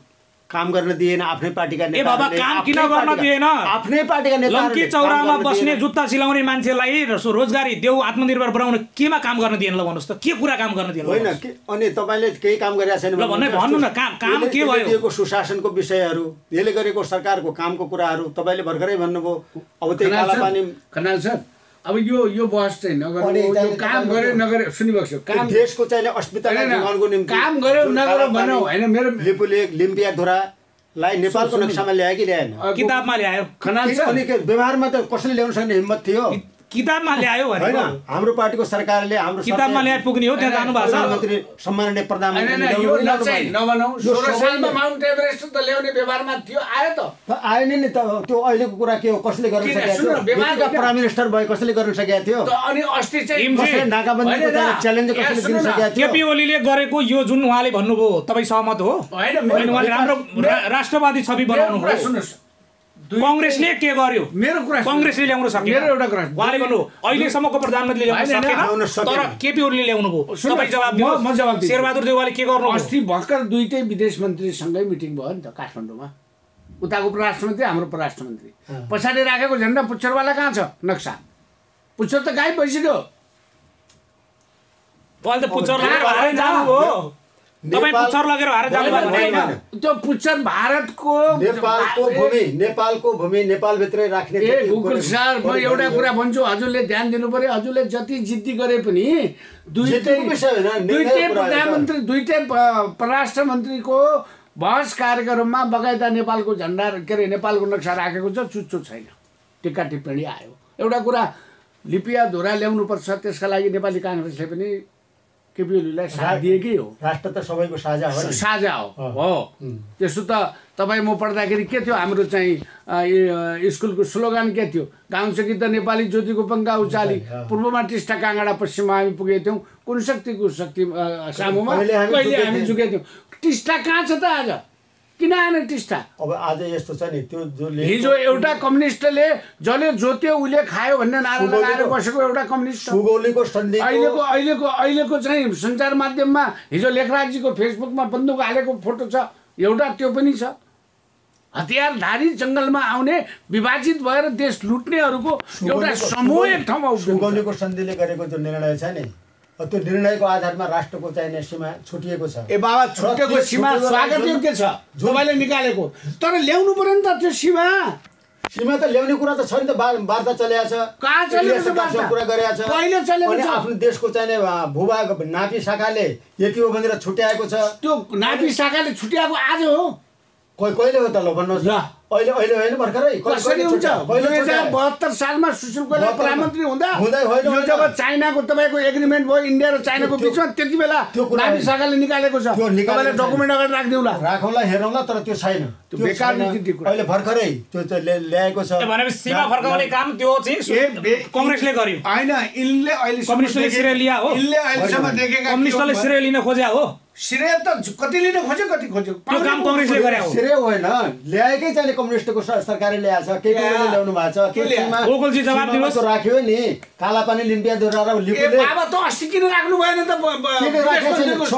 काम गर्न दिएन आफ्नै पार्टीका नेताहरूले। ए बाबा, काम किन गर्न दिएन? आफ्नै पार्टीका नेताहरूले लम्की चौरामा बस्ने जुत्ता सिलाउने मान्छेलाई रोजगारी देऊ, आत्मनिर्भर बनाउन केमा काम गर्न दिएन? ल भन्नुहोस् त, के कुरा काम गर्न दिएन? होइन, अनि तपाईँले केही काम गरिरहेको छैन भन्नु न। काम के भयो? सुशासनको विषयहरू, यसले गरेको सरकारको कामको कुराहरू तपाईँले भर्खरै भन्नुभयो। अब त्यही कालापानी खनाल सर, अब यो बहस चाहिँ नगर्नु, काम गरे नगरे सुनिबक्स्यो। काम देशको चाहिँ अस्मितालाई जोगाउनको निम्ति काम गर्यो नगर्यो भनौँ होइन। मेरो लिपुलेक लिम्पियाधुरालाई नेपालको नक्सामा ल्यायो कि ल्याएन? किताबमा ल्यायो। खनाल सर, अनि व्यवहारमा त कसले ल्याउन सक्ने हिम्मत थियो? किताबमा ल्यायो होइन, हाम्रो पार्टीको सरकारले हाम्रो किताबमा ल्याए पुग्ने हो। त्यहाँ जानु भएको छ प्रधानमन्त्री सम्माननीय प्रधानमन्त्री नभनौँ 16 सालमा माउन्ट एभरेस्ट त ल्याउने व्यवहारमा थियो, आयो त आएन नि त। त्यो अहिलेको कुरा के हो? कसले गर्न सकेको थियो? प्राइम मिनिस्टर भयो, कसले गर्न सकेको थियो? अनि अस्ति चाहिँ नाकाबन्दीको च्यालेन्ज कसले दिन सकेको थियो? केपी ओलीले गरेको यो जुन उहाँले भन्नुभयो, तपाईँ सहमत हो? होइन, उहाँले राम्रो राष्ट्रवादी छवि बनाउनु हो। सुन्नुहोस्, कांग्रेसले के गर्यो? मेरो कुरा कांग्रेसले ल्याउन सकेन। मेरो एउटा कुरा उहाँले भन्नु अहिलेसम्मको प्रधानमन्त्रीले ल्याउन सकेन, तर केपी ओलीले ल्याउनु भयो। तपाईँ जवाब दिनु। म जवाब दिन्छु। शेरबहादुर देउवाले के गर्नु? अस्ति भर्खर दुईटै विदेश मन्त्रीसँगै मिटिङ भयो नि त काठमाडौँमा। उताको परराष्ट्रमन्त्री, हाम्रो परराष्ट्रमन्त्री। पछाडि राखेको झन्डा पुच्छरवाला कहाँ छ? नक्सा पुच्छर त गायब भइसक्यो। उहाँले त पुच्छर लगेर हारे जानुभयो। तपाईँ पुच्छर लगेर हारे जानुभएको होइन। त्यो पुच्छर भारतको नेपालको भूमि नेपालभित्रै राख्ने। ए गुकुल सर, म एउटा कुरा भन्छु, हजुरले ध्यान दिनु पर्यो। हजुरले जति जिद्दी गरे पनि दुईटै प्रधानमन्त्री, दुईटै परराष्ट्र मन्त्रीको बहस कार्यक्रममा बगैँचा नेपालको झन्डा के अरे नेपालको नक्सा राखेको छ, चुच्चो छैन। टिक्का टिप्पणी आयो। एउटा कुरा लिपियाधुरा ल्याउनुपर्छ, त्यसका लागि नेपाली काङ्ग्रेसले पनि केपी ओलीलाई साथ दिएकै हो। राष्ट्र त सबैको साझा हो। साझा हो। त्यसो त तपाईँ म पढ्दाखेरि के थियो हाम्रो चाहिँ स्कुलको स्लोगन के थियो? गाउँ सकी त नेपाली ज्योतिको पङ्खा उचाली, पूर्वमा टिस्टा काँगडा, पश्चिममा हामी पुगेका थियौँ, कुन शक्तिको शक्ति सामुमा कहिले हामी झुकेका थियौँ। टिस्टा कहाँ छ त आज? किन आएन टिस्टा? अब आज यस्तो छ नि, त्यो हिजो एउटा कम्युनिस्टले जसले जोत्यो उसले खायो भन्ने नारा लगाएर बसेको एउटा कम्युनिस्ट अहिलेको चाहिँ सञ्चार माध्यममा हिजो लेखराजजीको फेसबुकमा बन्दुक हालेको फोटो छ एउटा, त्यो पनि छ। हतियारधारी जङ्गलमा आउने विभाजित भएर देश लुट्नेहरूको एउटा समूह एक ठाउँमा सुगौलीको सन्धिले गरेको जो निर्णय छ नि, त्यो निर्णयको आधारमा राष्ट्रको चाहिने सीमा छुटिएको छ। ए बाबा, छुटेको सीमा स्वागत योग्य छ तपाईँले निकालेको, तर ल्याउनु पर्यो नि त त्यो सीमा। सीमा त ल्याउने कुरा त छ नि त, वार्ता चलेको छ, कहाँ चलेको कुरा गरेको छ, कहिले चलेको छ? आफ्नो देशको चाहिने भूभाग नापी शाखाले यति हो भनेर छुट्याएको छ। त्यो नापी शाखाले छुट्याएको आज हो। कहिले हो त ल भन्नुहोस् ल। अहिले होइन भर्खरै कसरी हुन्छ 2072 सालमा सुशील कोइराला प्रधानमन्त्री हुँदा यो जब चाइनाको तपाईँको एग्रिमेन्ट भयो इन्डिया र चाइनाको बिचमा त्यति बेला नाभि शाखाले निकालेको छ तपाईँले डकुमेन्ट अगाडि राखिदिउँला राखौँला हेरौँला तर त्यो छैन त्यो बेकार नीति कुरा अहिले भर्खरै त्यो ल्याएको छ भनेपछि सीमा फर्काउने काम त्यो चाहिँ कांग्रेसले गर्यो हैन इनले अहिले कम्युनिस्टले श्रेय लिया हो इनले अहिलेसम्म देखेका कम्युनिस्टले श्रेय लिन खोज्या हो श्रेय त कति लिन खोज्यो कति खोज्यो त्यो काम कांग्रेसले गरे हो श्रेय होइन ल्याएकै चाहिँ कम्युनिस्टको सरकारले ल्याएको छ के ल्याउनु भएको छ केमा गोकुलजी जवाब दिनुहोस् राख्यो नि काला पानी लिम्पिया दोहोरा र लिपुले बाबा त अस्ति किन राख्नु भएन त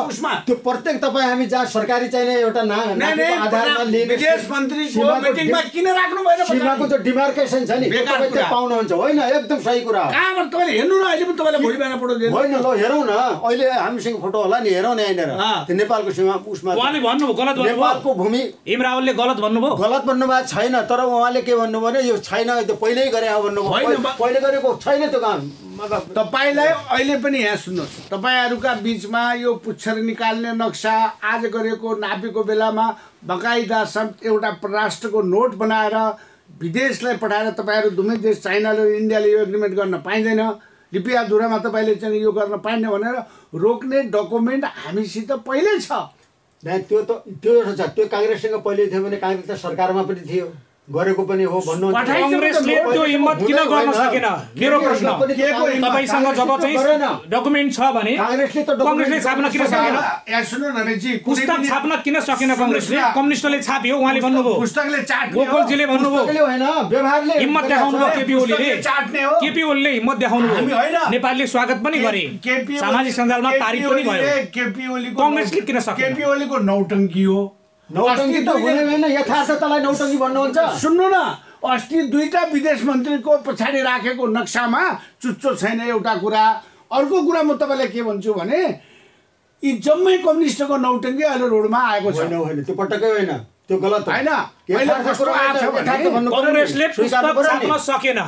उसमा त्यो प्रत्येक तपाईँ हामी जहाँ सरकारी चाहिने एउटा आधारमा लिने विदेश मन्त्रीको मिटिङमा किन राख्नु भएन सीमाको त्यो डिमार्केसन छ नि तपाईँ त्यो पाउनुहुन्छ होइन एकदम सही कुरा हो कहाँबाट तपाईँले हेर्नु न अहिले पनि तपाईँलाई भोलि बिहान फोटो दिनु होइन ल हेरौँ न अहिले हामीसँग फोटो होला नि हेरौँ न यहाँनिर त्यो नेपालको सीमा उसमा उहाँले भन्नुभयो गलत भन्नुभयो नेपालको भूमि हिम रावलले गलत भन्नुभयो गलत भन्नुभएको छैन तर उहाँले के भन्नुभयो भने यो छैन त्यो पहिल्यै गरे भन्नुभयो पहिले गरेको छैन त्यो काम तपाईलाई अहिले पनि यहाँ सुन्नुहोस् तपाईँहरूका बिचमा यो पुच्छर निकाल्ने नक्सा आज गरेको नापीको बेलामा बकाइदा एउटा परराष्ट्रको नोट बनाएर विदेशलाई पठाएर तपाईँहरू दुवै देश चाइनाले र इन्डियाले यो एग्रिमेन्ट गर्न पाइँदैन लिपिया धुरामा तपाईँले चाहिँ यो गर्न पाइँदैन भनेर रोक्ने डकुमेन्ट हामीसित पहिल्यै छ त्यो त त्यो छ त्यो काङ्ग्रेससँग पहिले थियो भने काङ्ग्रेस त सरकारमा पनि थियो गरेको पनि हो भन्नु कांग्रेसले त्यो हिम्मत किन गर्न सकेन मेरो प्रश्न तपाईसँग जब चाहिँ डकुमेन्ट छ भने कांग्रेसले छाप्न किन सकेन यहाँ सुन्नु न रेजी पुस्तक छाप्न किन सकेन कांग्रेसले कम्युनिस्टले छाप्यो उहाँले भन्नुभयो पुस्तकले चाट्ने गोकुलजीले भन्नुभयो होइन व्यवहारले हिम्मत देखाउनुभयो केपी ओलीले चाट्ने हो केपी ओलीले हिम्मत देखाउनुभयो नेपालले स्वागत पनि गरे सामाजिक सञ्जालमा तारिफ पनि भयो केपी ओलीको कांग्रेसले किन सकेन केपी ओलीको नौटङ्की हो नौटङ्की त हुने होइन यथार्थतालाई नौटङ्की भन्नुहुन्छ सुन्नु न अस्ति दुईटा विदेश मन्त्रीको पछाडि राखेको नक्सामा चुच्चो छैन एउटा कुरा अर्को कुरा म तपाईँलाई के भन्छु भने यी जम्मै कम्युनिस्टको नौटङ्की अहिले रोडमा आएको छ होइन त्यो पटक्कै होइन त्यो गलत होइन कांग्रेसले पुस्तक छाप्न सकेन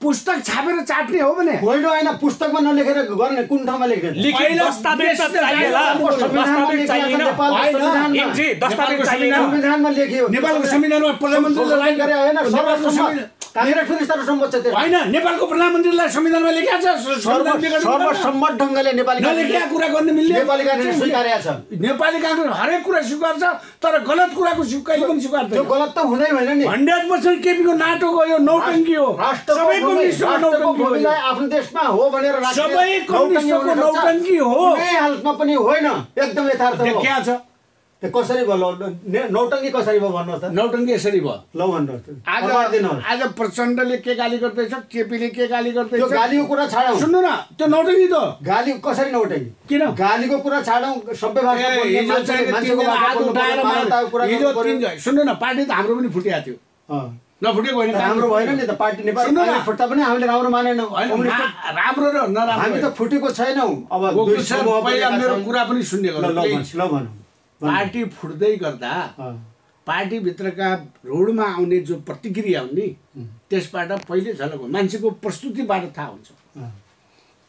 पुस्तक छापेर चाट्ने हो भने होइन होइन पुस्तकमा नलेखेर गर्ने कुन ठाउँमा लेख्दैन लिखित दस्तावेज त चाहिएला दस्तावेज चाहिएन हैन जी दस्तावेज चाहिएन संविधानमा लेखियो नेपालको संविधानमा प्रधानमन्त्रीले लाइन गरे होइन कांग्रेस पनि सर्वसम्मत छ त्यो हैन नेपालको प्रधानमन्त्रीलाई संविधानमा लेखेको छ सर्वसम्मत ढंगले नेपाली नलेखेको कुरा गर्न मिल्ने नेपाली कांग्रेस स्वीकारेको छ नेपाली कांग्रेस हरेक कुरा स्वीकार्छ तर गलत कुराको कहिले पनि स्वीकार्दैन त्यो गलत त हुँदै होइन नि 100% केपीको नाटक हो यो नौटङ्की हो सबै कम्युनिस्टको नौटङ्की हो आफ्नो देशमा हो भनेर राख्छ सबै कम्युनिस्टको नौटङ्की हो कुनै हालतमा पनि होइन एकदम यथार्थ हो के छ त्यो कसरी भयो नौटङ्की कसरी भयो भन्नुहोस् त नौटङ्की यसरी भयो ल भन्नुहोस् आज प्रचण्डले के गाली गर्दैछ केपीले के गाली गर्दैछ त्यो गालीको कुरा छाडौँ सुन्नु न त्यो नौटङ्की त गाली कसरी नौटङ्की किन गालीको कुरा छाडौँ सबै भाषा सुन्नु न पार्टी त हाम्रो पनि फुटिएको थियो नफुटेको होइन राम्रो भएन नि त पार्टी नेपाल फुट्दा पनि हामीले राम्रो मानेनौँ राम्रो र नराम्रो हामी त फुटेको छैनौँ अब मेरो कुरा पनि सुन्ने ल भनौँ पार्टी फुट्दै गर्दा पार्टीभित्रका रोडमा आउने जो प्रतिक्रिया हुने त्यसबाट पहिले झलक हो मान्छेको प्रस्तुतिबाट थाहा हुन्छ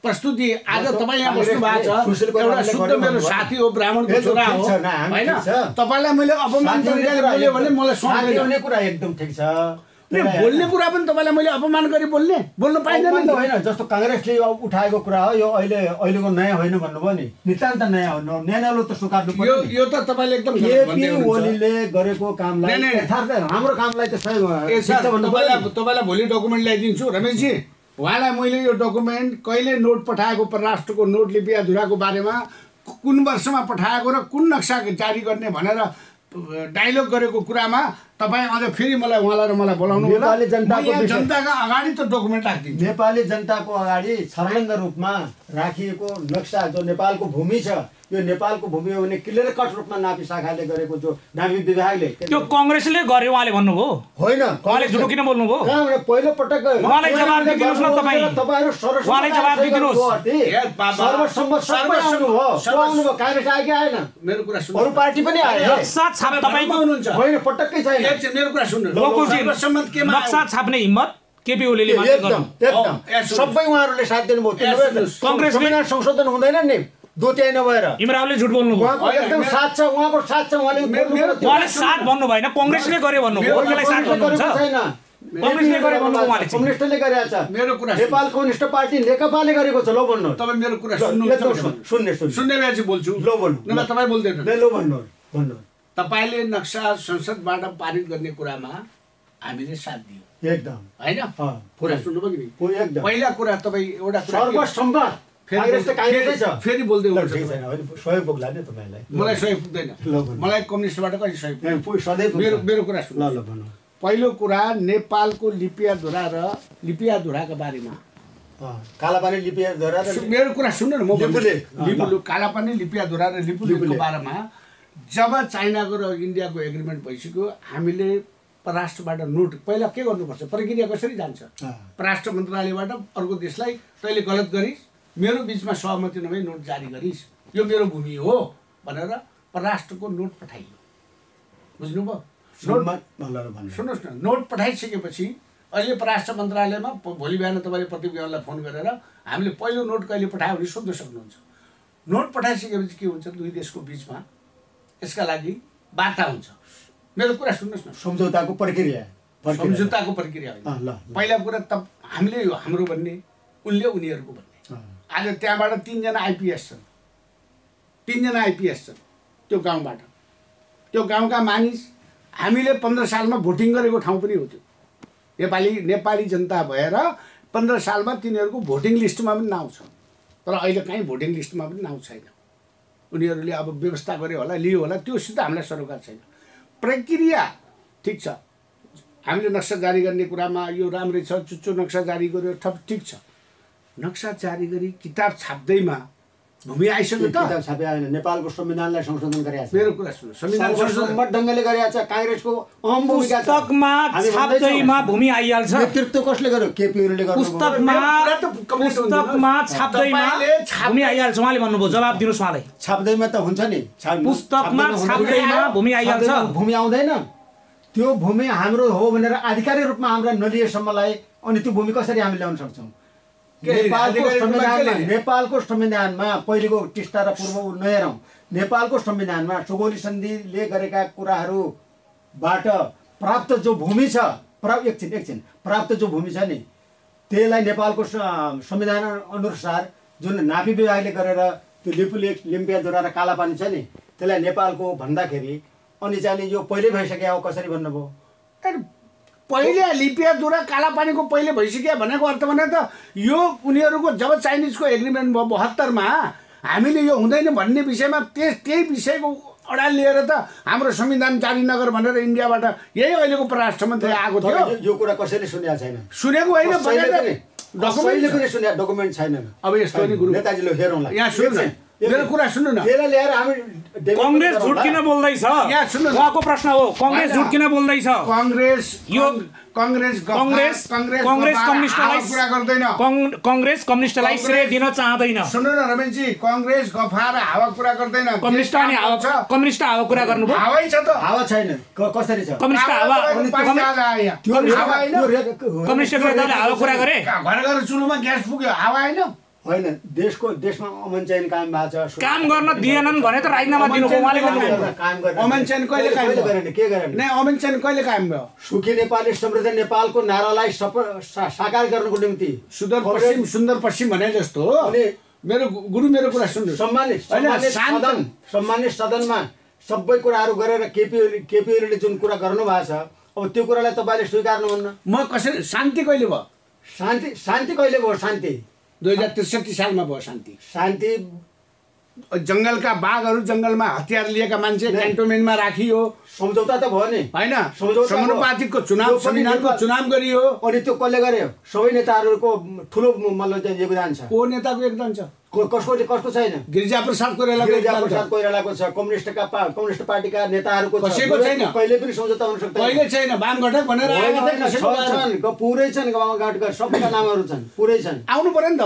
प्रस्तुति आज तपाईँ यहाँ बस्नु भएको छ एउटा शुद्ध मेरो साथी हो ब्राह्मणको छोरा हो होइन तपाईँलाई मैले अपमान तरिकाले बोल्यो भने मलाई सुहाउँदैन कुरा एकदम ठिक छ बोल्ने कुरा पनि तपाईँलाई मैले अपमान गरी बोल्न पाइँदैन नि होइन जस्तो कांग्रेसले उठाएको कुरा हो यो अहिलेको नयाँ होइन भन्नुभयो नि नितान्त नयाँ हो नयाँलो त स्वीकार्नु पर्यो यो त तपाईँले एकदम केपी ओलीले गरेको कामलाई यथार्थ हाम्रो कामलाई त तपाईँलाई भोलि डकुमेन्ट ल्याइदिन्छु रमेशजी उहाँलाई मैले यो डकुमेन्ट कहिले नोट पठाएको परराष्ट्रको नोट लिपिया धुराको बारेमा कुन वर्षमा पठाएको र कुन नक्सा जारी गर्ने भनेर डायलग गरेको कुरामा तपाईँ अझ फेरि मलाई उहाँलाई र मलाई बोलाउनु नेपाली जनताका अगाडि त डकुमेन्ट राखिदिन्छु नेपाली जनताको अगाडि छर्लङ्ग रूपमा राखिएको नक्सा जो नेपालको भूमि छ यो नेपालको भूमि हो भने क्लियर कट रूपमा नापी शाखाले गरेको जो नापी विभागले त्यो कांग्रेसले गर्यो उहाँले भन्नुभयो होइन उहाँले झुटो किन बोल्नुभयो पहिलो पटक उहाँलाई जवाब दिदिनुस् न तपाईँ उहाँलाई जवाब दिदिनुस् सर्वसम्मत सबै आउनुभयो कांग्रेस आयो कि आएन मेरो कुरा सुन्नु अरू पार्टी पनि आयो नक्सा छाप तपाईको हुनुहुन्छ होइन पटक्कै छैन मेरो कुरा सुन्नु सर्वसम्मत केमा नक्सा छाप्ने हिम्मत केपी ओलीले मात्रै गर्नु एकदम सबै उहाँहरूले साथ दिनुभयो कांग्रेसले संशोधन हुँदैन नि दुत्याइ नभएर इमरावले झुट बोल्नु भयो उहाँको एकदम साथ छ उहाँको साथ छ उहाँले साथ भन्नु भएन कांग्रेसले गरे भन्नु भयो उहाँलाई साथ भन्नुहुन्छ कांग्रेसले गरे भन्नु उहाँले कम्युनिस्टले गरेको छ मेरो कुरा नेपाल कम्युनिस्ट पार्टी नेकपाले गरेको छ लो भन्नु तपाईँ मेरो कुरा सुन्ने बेला चाहिँ बोल्छु लो भन्नु नभए तपाईँ बोल्दैन लो भन्नु तपाईँले नक्सा संसदबाट पारित गर्ने कुरामा हामीले साथ दियो एकदम होइन कुरा सुन्नुभयो कि एकदम पहिला कुरा तपाईँ एउटा कुरा सर्वसम्मत फेरि बोल्दै सहयोग पुग्ला नि तपाईँलाई मलाई सहयोग पुग्दैन मलाई कम्युनिस्टबाट कहिले सहयोग सधैँ मेरो कुरा सुन्नु ल भन्नु पहिलो कुरा नेपालको लिपियाधुरा र लिपियाधुराका बारेमा कालापानी लिपियाधुरा र मेरो कुरा सुन्नु न म लिपुले कालापानी लिपियाधुरा र लिपुलेको बारेमा जब चाइनाको र इन्डियाको एग्रिमेन्ट भइसक्यो हामीले परराष्ट्रबाट नोट पहिला के गर्नुपर्छ प्रक्रिया कसरी जान्छ परराष्ट्र मन्त्रालयबाट अर्को देशलाई तैँले गलत गरिस् मेरो बिचमा सहमति नभई नोट जारी गरिस् यो मेरो भूमि हो भनेर परराष्ट्रको नोट पठाइयो बुझ्नुभयो सुन्नुहोस् न नोट पठाइसकेपछि अहिले परराष्ट्र मन्त्रालयमा भोलि बिहान तपाईँले प्रदीप गेवाललाई फोन गरेर हामीले पहिलो नोट कहिले पठायो भने सोध्न सक्नुहुन्छ नोट पठाइसकेपछि के हुन्छ दुई देशको बिचमा यसका लागि वार्ता हुन्छ मेरो कुरा सुन्नुहोस् न सम्झौताको प्रक्रिया होइन पहिला कुरा त हामीले हाम्रो भन्ने उनले उनीहरूको भन्ने आज त्यहाँबाट तीनजना आइपिएस छन् त्यो गाउँबाट त्यो गाउँका मानिस हामीले 15 सालमा भोटिङ गरेको ठाउँ पनि हो त्यो नेपाली जनता भएर 15 सालमा तिनीहरूको भोटिङ लिस्टमा पनि नाउँ छ तर अहिले कहीँ भोटिङ लिस्टमा पनि नाउँ छैन उनीहरूले अब व्यवस्था गरे होला लियो होला त्योसित हामीलाई सरोकार छैन प्रक्रिया ठिक छ हामीले नक्सा जारी गर्ने कुरामा यो राम्रै छ चुच्चो नक्सा जारी गर्यो ठिक छ नक्सा जारी गरी किताब छाप्दैमा भूमि आइसक्यो त किताब छापे आएन नेपालको संविधानलाई संशोधन गरेको छ मेरो कुरा सुन्नु संविधान संशोधन ढङ्गले गरेको छ कांग्रेसको अहम भूमिका छ पुस्तकमा छाप्दैमा भूमि आइहाल्छ नेतृत्व कसले गर्यो केपी ओलीले गर्यो पुस्तकमा छाप्दैमा भूमि आइहाल्छ उहाँले भन्नुभयो जवाब दिनुस् उहाँलाई छाप्दैमा त हुन्छ नि पुस्तकमा छाप्दैमा भूमि आइहाल्छ भूमि आउँदैन त्यो भूमि हाम्रो हो भनेर आधिकारिक रूपमा हाम्रो नलिएसम्मलाई अनि त्यो भूमि कसरी हामी ल्याउन सक्छौँ नेपालको संविधानमा पहिलेको टिस्टा र पूर्व नहेरौँ नेपालको संविधानमा सुगौली सन्धिले गरेका कुराहरूबाट प्राप्त जो भूमि छ एकछिन प्राप्त जो भूमि छ नि त्यसलाई नेपालको संविधान अनुसार जुन नापी विभागले गरेर त्यो लिम्पियाधुरा र कालापानी छ नि त्यसलाई नेपालको भन्दाखेरि अनि चाहिँ यो पहिले भइसक्यो हो कसरी भन्नुभयो पहिले लिपियाधुरा कालापानीको पहिले भइसक्यो भनेको अर्थ भने त यो उनीहरूको जब चाइनिजको एग्रिमेन्ट भयो 72मा हामीले यो हुँदैन भन्ने विषयमा त्यही विषयको अडान लिएर त हाम्रो संविधान जारी नगर भनेर इन्डियाबाट यही अहिलेको परराष्ट्र मन्त्री आएको थियो यो कुरा कसैले सुनेको छैन सुनेको होइन डकुमेन्ट छैन अब यस्तो नि गुरु नेताजीले हेरौँला यहाँ सुन्नु मेरो कुरा सुन्नु न त्यसलाई ल्याएर हामी कांग्रेस झुट किन बोल्दैछ यहाँ सुन्नु उहाँको प्रश्न हो कांग्रेस झुट किन बोल्दैछ कांग्रेस कम्युनिस्टलाई श्रेय दिन चाहदैन सुन्नु न रमेशजी कांग्रेस गफा र हावा कुरा गर्दैन कम्युनिस्ट हावा कुरा गर्नुभयो हावै छ त हावा छैन कसरी छ कम्युनिस्ट हावा कम्युनिस्टको दलले हावा कुरा गरे घर घर चुलोमा ग्यास पुग्यो हावा हैन होइन देशमा अमन चयन कायम भएको छ काम गर्न दिएनन् भने त राजीनामा दिनुको उहाँले गर्नुभयो अमन चयन कहिले कायम गरेन के गरेन नै अमन चयन कहिले कायम भयो सुखी नेपाली समृद्ध नेपालको नारालाई साकार गर्नको निम्ति सुन्दर पश्चिम भने जस्तो मेरो कुरा सुन्नु सम्मानित सदनमा सबै कुराहरू गरेर केपी ओलीले जुन कुरा गर्नु भएको छ अब त्यो कुरालाई तपाईले स्वीकार्नुहुन्न म कसरी शान्ति कहिले भयो शान्ति कहिले भयो शान्ति 2063 सालमा भयो शान्ति जंगलका बाघहरू जंगलमा हतियार लिएका मान्छे क्यान्टोनमेन्टमा राखियो सम्झौता त भयो नि हैन समानुपातिकको चुनाव संविधानको चुनाव गरियो अनि त्यो कसले गर्यो सबै नेताहरूको ठुलो मतलब योगदान छ को नेताको योगदान छ कसको छैन गिरिजाप्रसाद कोइरालाको छ कम्युनिस्ट पार्टीका नेताहरूको कसैको छैन कहिले पनि सम्झौता हुन सक्दैन कहिले छैन वामघटक भनेर छन् पुरै छन् वामघटक सबैका नामहरू छन् पुरै छन् आउनु पर्यो नि त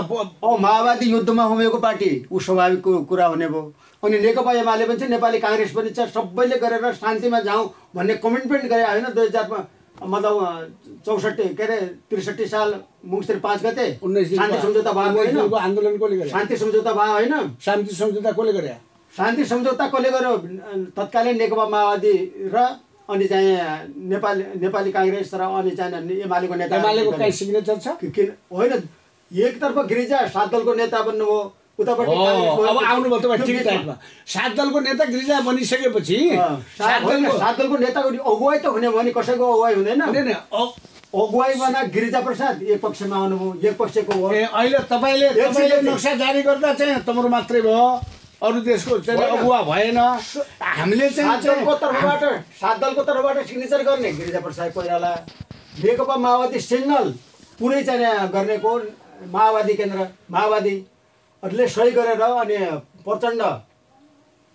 माओवादी युद्धमा होमेको पार्टी उ स्वाभाविक कुरा हुने भयो अनि नेकपा एमाले पनि छ नेपाली कांग्रेस पनि छ सबैले गरेर शान्तिमा जाउँ भन्ने कमिटमेन्ट गरे हैन 2000 मा मतलब 64 के अरे 63 साल मङ्सिर 5 गते 19 शान्ति सम्झौता भएको होइन? आन्दोलन कसले गरे? शान्ति सम्झौता भयो होइन? शान्ति सम्झौता कसले गरे? शान्ति सम्झौता कसले गर्यो? तत्कालीन नेकपा माओवादी र अनि चाहिँ नेपाली काङ्ग्रेस र अनि चाहिँ एमालेको नेता। एमालेको कहीँ सिग्नेचर छ? होइन, एकतर्फ गिरिजा 7 दलको नेता बन्नुभयो, उतापट्टि अब आउनुभयो तपाईँ ठिक टाइममा। 7 दलको नेता गिरिजा बनिसकेपछि 7 दलको नेताको अगुवाई त हुने भयो नि, कसैको अगुवाई हुँदैन। अगुवाई बना गिरिजा प्रसाद एक पक्षमा आउनुभयो, एक पक्षको हो। अहिले तपाईँले नक्सा जारी गर्दा चाहिँ तपाईँहरू मात्रै भयो, अरू देशको चाहिँ अगुवा भएन। हामीले चाहिँ 7 दलको तर्फबाट सिग्नेचर गर्ने गिरिजा प्रसाद कोइराला। नेकपा माओवादी सिङ्गल पुरै चाहिँ गर्नेको माओवादी केन्द्र माओवादीहरूले सही गरेर अनि प्रचण्ड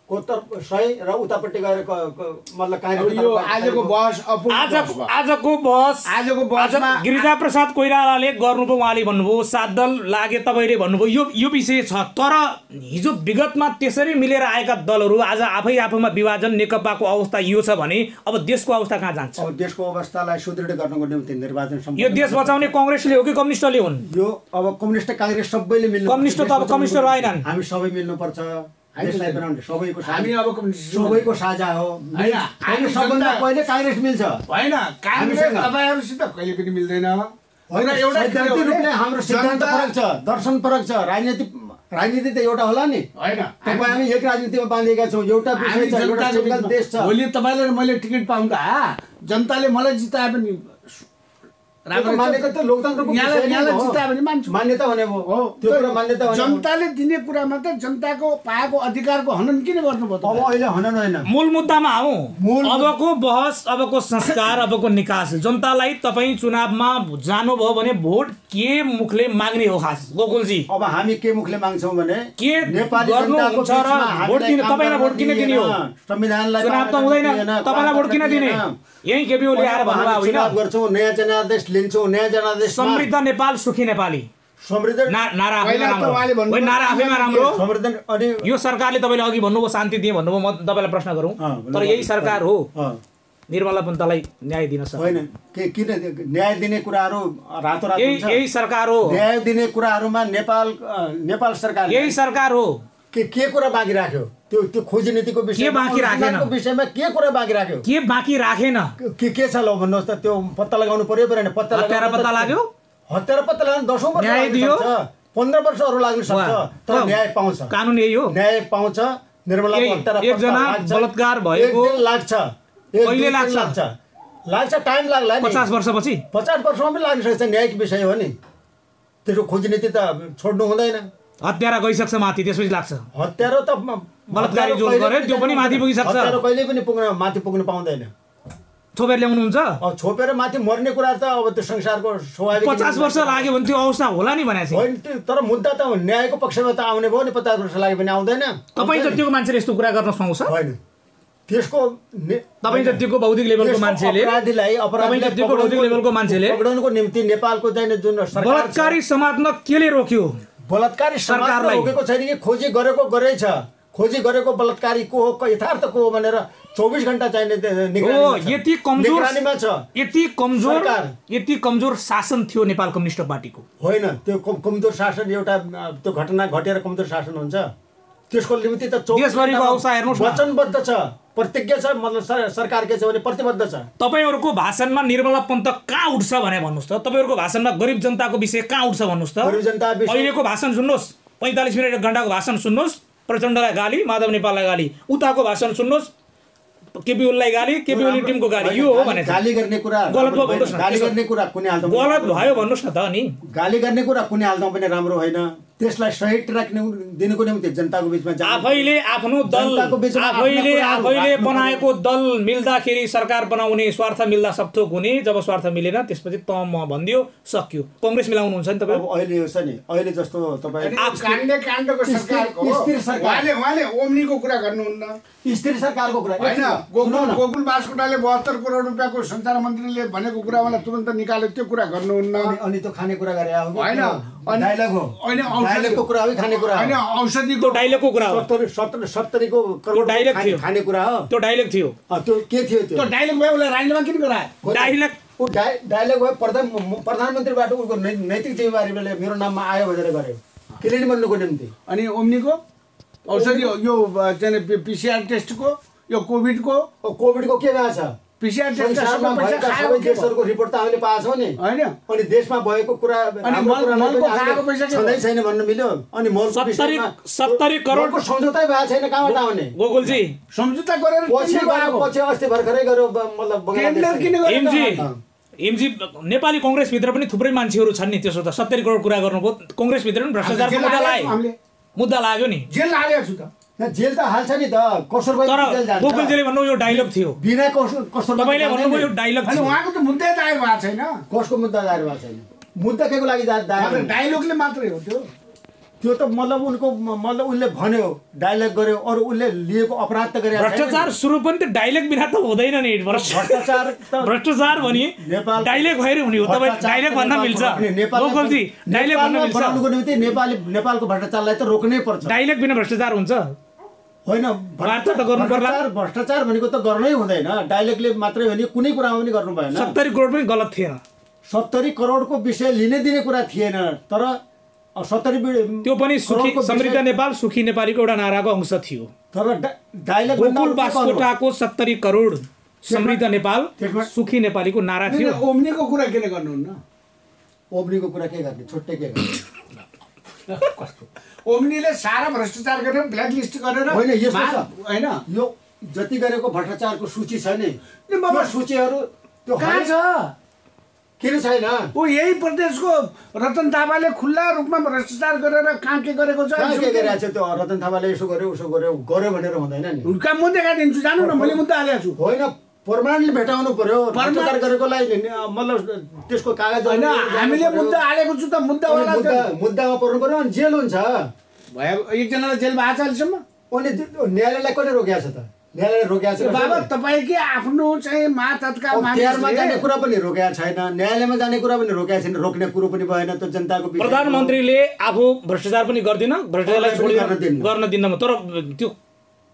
को तर्फ सही र उतापट्टि गएर मतलब यो आजको बहस आजको बहसमा गिरिजा प्रसाद कोइरालाले गर्नुभयो, उहाँले भन्नुभयो 7 दल लागे, तपाईँले भन्नुभयो यो विषय छ। तर हिजो विगतमा त्यसरी मिलेर आएका दलहरू आज आफै आफूमा विभाजन, नेकपाको अवस्था यो छ भने अब देशको अवस्था कहाँ जान्छ? अब देशको अवस्थालाई सुदृढ गर्नको निम्ति निर्वाचन सम्पन्न। यो देश बचाउने कांग्रेसले हो कि कम्युनिस्टले हुन्? यो अब कम्युनिस्ट कांग्रेस सबैले मिल्नु। कम्युनिस्ट त अब कम्युनिस्ट रहेनन्। हामी सबै मिल्नुपर्छ। देशलाई बनाउने सबैको हामी अब सबैको साझा हो। हैन, सबभन्दा पहिले कांग्रेस मिल्छ। हैन, कांग्रेस तपाईहरुसित कहिले पनि मिल्दैन। हैन, एउटा सैद्धान्तिक रूपले हाम्रो सिद्धान्त फरक छ, दर्शन फरक छ। राजनीति त एउटा होला नि। हैन, तपाई हामी एक राजनीतिमा बाँधेका छौं। एउटा विषय छ, एउटा सिंगल देश छ। भोलि तपाईले मैले टिकट पाउँदा जनताले मलाई जिताए पनि मान्यता त लोकतन्त्रको विषय यहाँलाई जिताए पनि मान्छु। मान्यता भने हो त्यो कुरा, मान्यता भने जनताले दिने कुरामा त जनताको पाएको अधिकारको हनन किन गर्नुभयो त? अब अहिले हनन होइन, मूल मुद्दामा आऊ। अबको बहस, अबको संस्कार, अबको निकास। जनतालाई तपाईँ चुनावमा जानुभयो भने भोट के मुखले माग्ने हो? खास गोकुलजी, अब हामी के मुखले माग्छौँ भने के नेपाली जनताको बिचमा भोट दिने, तपाईलाई भोट किन दिने हो? संविधानलाई चुनाव त हुँदैन, तपाईलाई भोट किन दिने? यही केपी ओली आएर भन्नुभयो होइन, चुनाव गर्छौँ, नयाँ जनादेश लिन्छौँ, नयाँ जनादेश समृद्ध नेपाल, सुखी नेपाली। समृद्ध नारा आफैमा राम्रो। समृद्ध अनि यो सरकारले तपाईले अघि भन्नुभयो शान्ति दिए भन्नुभयो। म तपाईलाई प्रश्न गरौँ, तर यही सरकार हो निर्मला पन्तलाई न्याय दिन सक्छ? होइन, किन न्याय दिने कुराहरू रातोरात हुन्छ? यही सरकार हो। न्याय दिने कुराहरूमा नेपाल सरकार, यही सरकार हो। के कुरा बाँकी राख्यो? त्यो खोजी नीतिको विषय के बाँकी राखेन? विषयमा के कुरा बाँकी राख्यो? के बाँकी राखेन? के छ ल भन्नुहोस् त? त्यो पत्ता लगाउनु पर्यो परेन? पत्ता लाग्यो, हत्यारा पत्ता लगाउनु 10 वर्ष न्याय दियो, 15 वर्षहरू लाग्न सक्छ, तर न्याय पाउँछ। कानुन यही हो, न्याय पाउँछ। निर्मला हत्यारा एकजना बलात्कार भएको लाग्छ, कहिले लाग्छ? टाइम लाग्ला नि, 50 वर्षपछि, 50 वर्षमा पनि लाग्न सक्छ। न्यायिक विषय हो नि, त्यसको खोजी नीति त छोड्नु हुँदैन। हत्यारा गइसक्छ माथि, त्यसपछि लाग्छ। हत्यारा त बलात्कारी जो गर्यो त्यो पनि माथि पुगिसक्छ। हत्यारा कहिले पनि माथि पुग्न पाउँदैन। छोपेर ल्याउनुहुन्छ? छोपेर माथि मर्ने कुरा त अब त्यो संसारको स्वाभाविक। 50 वर्ष लाग्यो भने त्यो अवस्था होला नि भने चाहिँ। होइन, तर मुद्दा त न्यायको पक्षमा त आउने भयो नि। 50 वर्ष लाग्यो भने आउँदैन। तपाईँ जतिको मान्छेले यस्तो कुरा गर्न पाउँछ? होइन, त्यसको तपाईँ जतिको बौद्धिक लेभलको मान्छेले, तपाईँ जतिको बौद्धिक लेभलको मान्छेले पकडाउनको निम्ति नेपालको चाहिँ जुन सरकार बलात्कारी समाजमा केले रोक्यो? बलात्कारी सरकारलाई रोकेको छैन कि खोजी गरेको गरेछ। खोजी गरेको बलात्कारी को हो, यथार्थ को हो भनेर 24 घण्टा चाहिने निगरानीमा छ। यति कमजोर शासन थियो नेपाल कम्युनिस्ट पार्टीको। होइन, त्यो कमजोर शासन एउटा त्यो घटना घटेर कमजोर शासन हुन्छ? त्यसको निम्ति त देशभरिको अवस्था हेर्नुस् न, वचनबद्ध छ, प्रतिज्ञा छ। मतलब सरकार के छ भने प्रतिबद्ध छ। तपाईहरुको भाषणमा निर्मला पन्त कहाँ उठ्छ भने भन्नुस् त? तपाईहरुको भाषणमा गरिब जनताको विषय कहाँ उठ्छ भन्नुस् त? गरिब जनता विषय अहिलेको भाषण सुन्नुस्, 45 मिनेट 1 घण्टाको भाषण सुन्नुस्, प्रचण्डलाई गाली, माधव नेपाललाई गाली। उताको भाषण सुन्नुस्, केपी ओलीलाई गाली, केपी ओली टिमको गाली। यो हो भने गाली गर्ने कुरा गलत भयो भन्नुस् न। गाली गर्ने कुरा कुनै हालमा गलत भयो भन्नुस् न त नि। गाली गर्ने कुरा कुनै हालमा पनि राम्रो होइन। त्यसलाई सही ट्र्याक दिनुको निम्ति जनताको बीचमा आफैले आफ्नो दल, आफैले बनाएको दल मिल्दाखेरि सरकार बनाउने, स्वार्थ मिल्दा सबथोक हुने। जब स्वार्थ मिलेन त्यसपछि त म भनिदियो, सक्यो। कांग्रेस मिलाउनुहुन्छ नि तपाईहरु? अहिले हो नि, अहिले जस्तो तपाईहरु काण्डको सरकारको उहाँले ओम्नीको कुरा गर्नुहुन्न, स्थिर सरकारको कुरा हैन। गोकुल बास्कोटाले 72 करोड रुपैयाँको सञ्चार मन्त्रीले भनेको कुरा मलाई तुरन्त निकाल्यो, त्यो कुरा गर्नुहुन्न। अनि त्यो खाने कुरा गरे हो हैन, डायलग हो, हैन डायलगको कुरा हो, खाने कुरा हैन, औषधिको डायलगको कुरा हो। 70 को करोड डायलग थियो, खाने कुरा हो। त्यो डायलग थियो। त्यो के थियो? त्यो डायलग भयो, उसले राजीनामा किन गरायो? डायलग ऊ डायलग भयो प्रधानमन्त्रीबाट उनको नैतिक जिम्मेवारीले मेरो नाममा आयो भनेर गर्यो क्लिनिक बन्नुको निम्ति। अनि ओम्नीको औषधि यो चाहिँ पिसिआर टेस्टको यो कोभिडको के भएको छ पिसिआर टेस्ट सबै देशहरूको रिपोर्ट त हामीले पाएको छौँ नि होइन। अनि देशमा भएको कुरा छँदै छैन भन्नु मिल्यो। अनि 70 करोडको सम्झौतै भएको छैन, कहाँबाट आउने गोकुलजी? सम्झौता गरेर पछि अस्ति भर्खरै गर्यो मतलब एमजी नेपाली कङ्ग्रेसभित्र पनि थुप्रै मान्छेहरू छन् नि। त्यसो त 70 करोड कुरा गर्नुभयो, कङ्ग्रेसभित्र पनि भ्रष्टाचारको मुद्दा लाग्यो नि। जेल लागेको छु त, जेल त हाल्छ नि त। कसर तर गोकुलजीले भन्नु यो डायलग थियो, बिना कसर तपाईले भन्नुभयो यो डायलग अनि उहाँको त मुद्दै दायर भएको छैन। कसको मुद्दा दायर भएको छैन? मुद्दा केको लागि दायर? डायलगले मात्रै हो त्यो त मतलब उनको मतलब उनले भन्यो, डायलग गर्यो, अरू उनले लिएको अपराध त गरे। भ्रष्टाचार सुरु पनि त डायलग बिना त हुँदैन नि। भ्रष्टाचार भने डायलग भएर हुने हो। तपाईँ डायलग भन्न मिल्छ गोकुलजी? डायलग भन्न मिल्छ? बनाउनुको निम्ति नेपालको भ्रष्टाचारलाई त रोक्नै पर्छ। डायलग बिना भ्रष्टाचार हुन्छ? होइन, वार्ता त गर्नु पर्ला। भ्रष्टाचार भनेको त गर्नै हुँदैन, डायलगले मात्रै भने कुनै कुरामा पनि गर्नु भएन। 70 करोड पनि गलत थिएन। 70 करोडको विषय लिने दिने कुरा थिएन, तर 70 त्यो पनि सुखी समृद्ध नेपाल सुखी नेपालीको एउटा नाराको अंश थियो। तर डायलग गोकुल बास्कोटाको 70 करोड समृद्ध नेपाल सुखी नेपालीको नारा थियो। ओम्नीको कुरा किन गर्नुहुन्न? ओम्नीको कुरा के गर्ने, छुट्टै के गर्ने? ओम्नीले सारा भ्रष्टाचार गरेर ब्ल्याक लिस्ट गरेर होइन, यस्तो छ होइन, यो जति गरेको भ्रष्टाचारको सूची छ नि, त्यो सूचीहरू त्यो कहाँ छ? किन छैन? ऊ यही प्रदेशको रतन थापाले खुल्ला रूपमा भ्रष्टाचार गरेर कहाँ के गरेको छ? के गरिरहेको छ? त्यो रतन थापाले यसो गर्यो उसो गर्यो भनेर हुँदैन नि। उनका म देखाइदिन्छु, जानु न, मैले मुद्दा हालेको छु। होइन, प्रमाणले भेटाउनु पर्यो। भ्रष्टाचार गरेकोलाई मतलब त्यसको कागज होइन, हामीले मुद्दा हालेको छु त। मुद्दामा पर्नु पर्यो अनि जेल हुन्छ। भयो एकजनालाई जेल भएको छ अहिलेसम्म। अनि न्यायालयलाई कसले रोकेको छ त? न्यायालयले रोकेको छ बाबा? तपाईँकै आफ्नो चाहिँ तत्काल अख्तियारमा जाने कुरा पनि रोकेको छैन, न्यायालयमा जाने कुरा पनि रोकेको छैन, रोक्ने कुरो पनि भएन। त जनताको प्रधानमन्त्रीले आफू भ्रष्टाचार पनि गर्दिन, भ्रष्टाचारलाई गर्न दिन्न, तर त्यो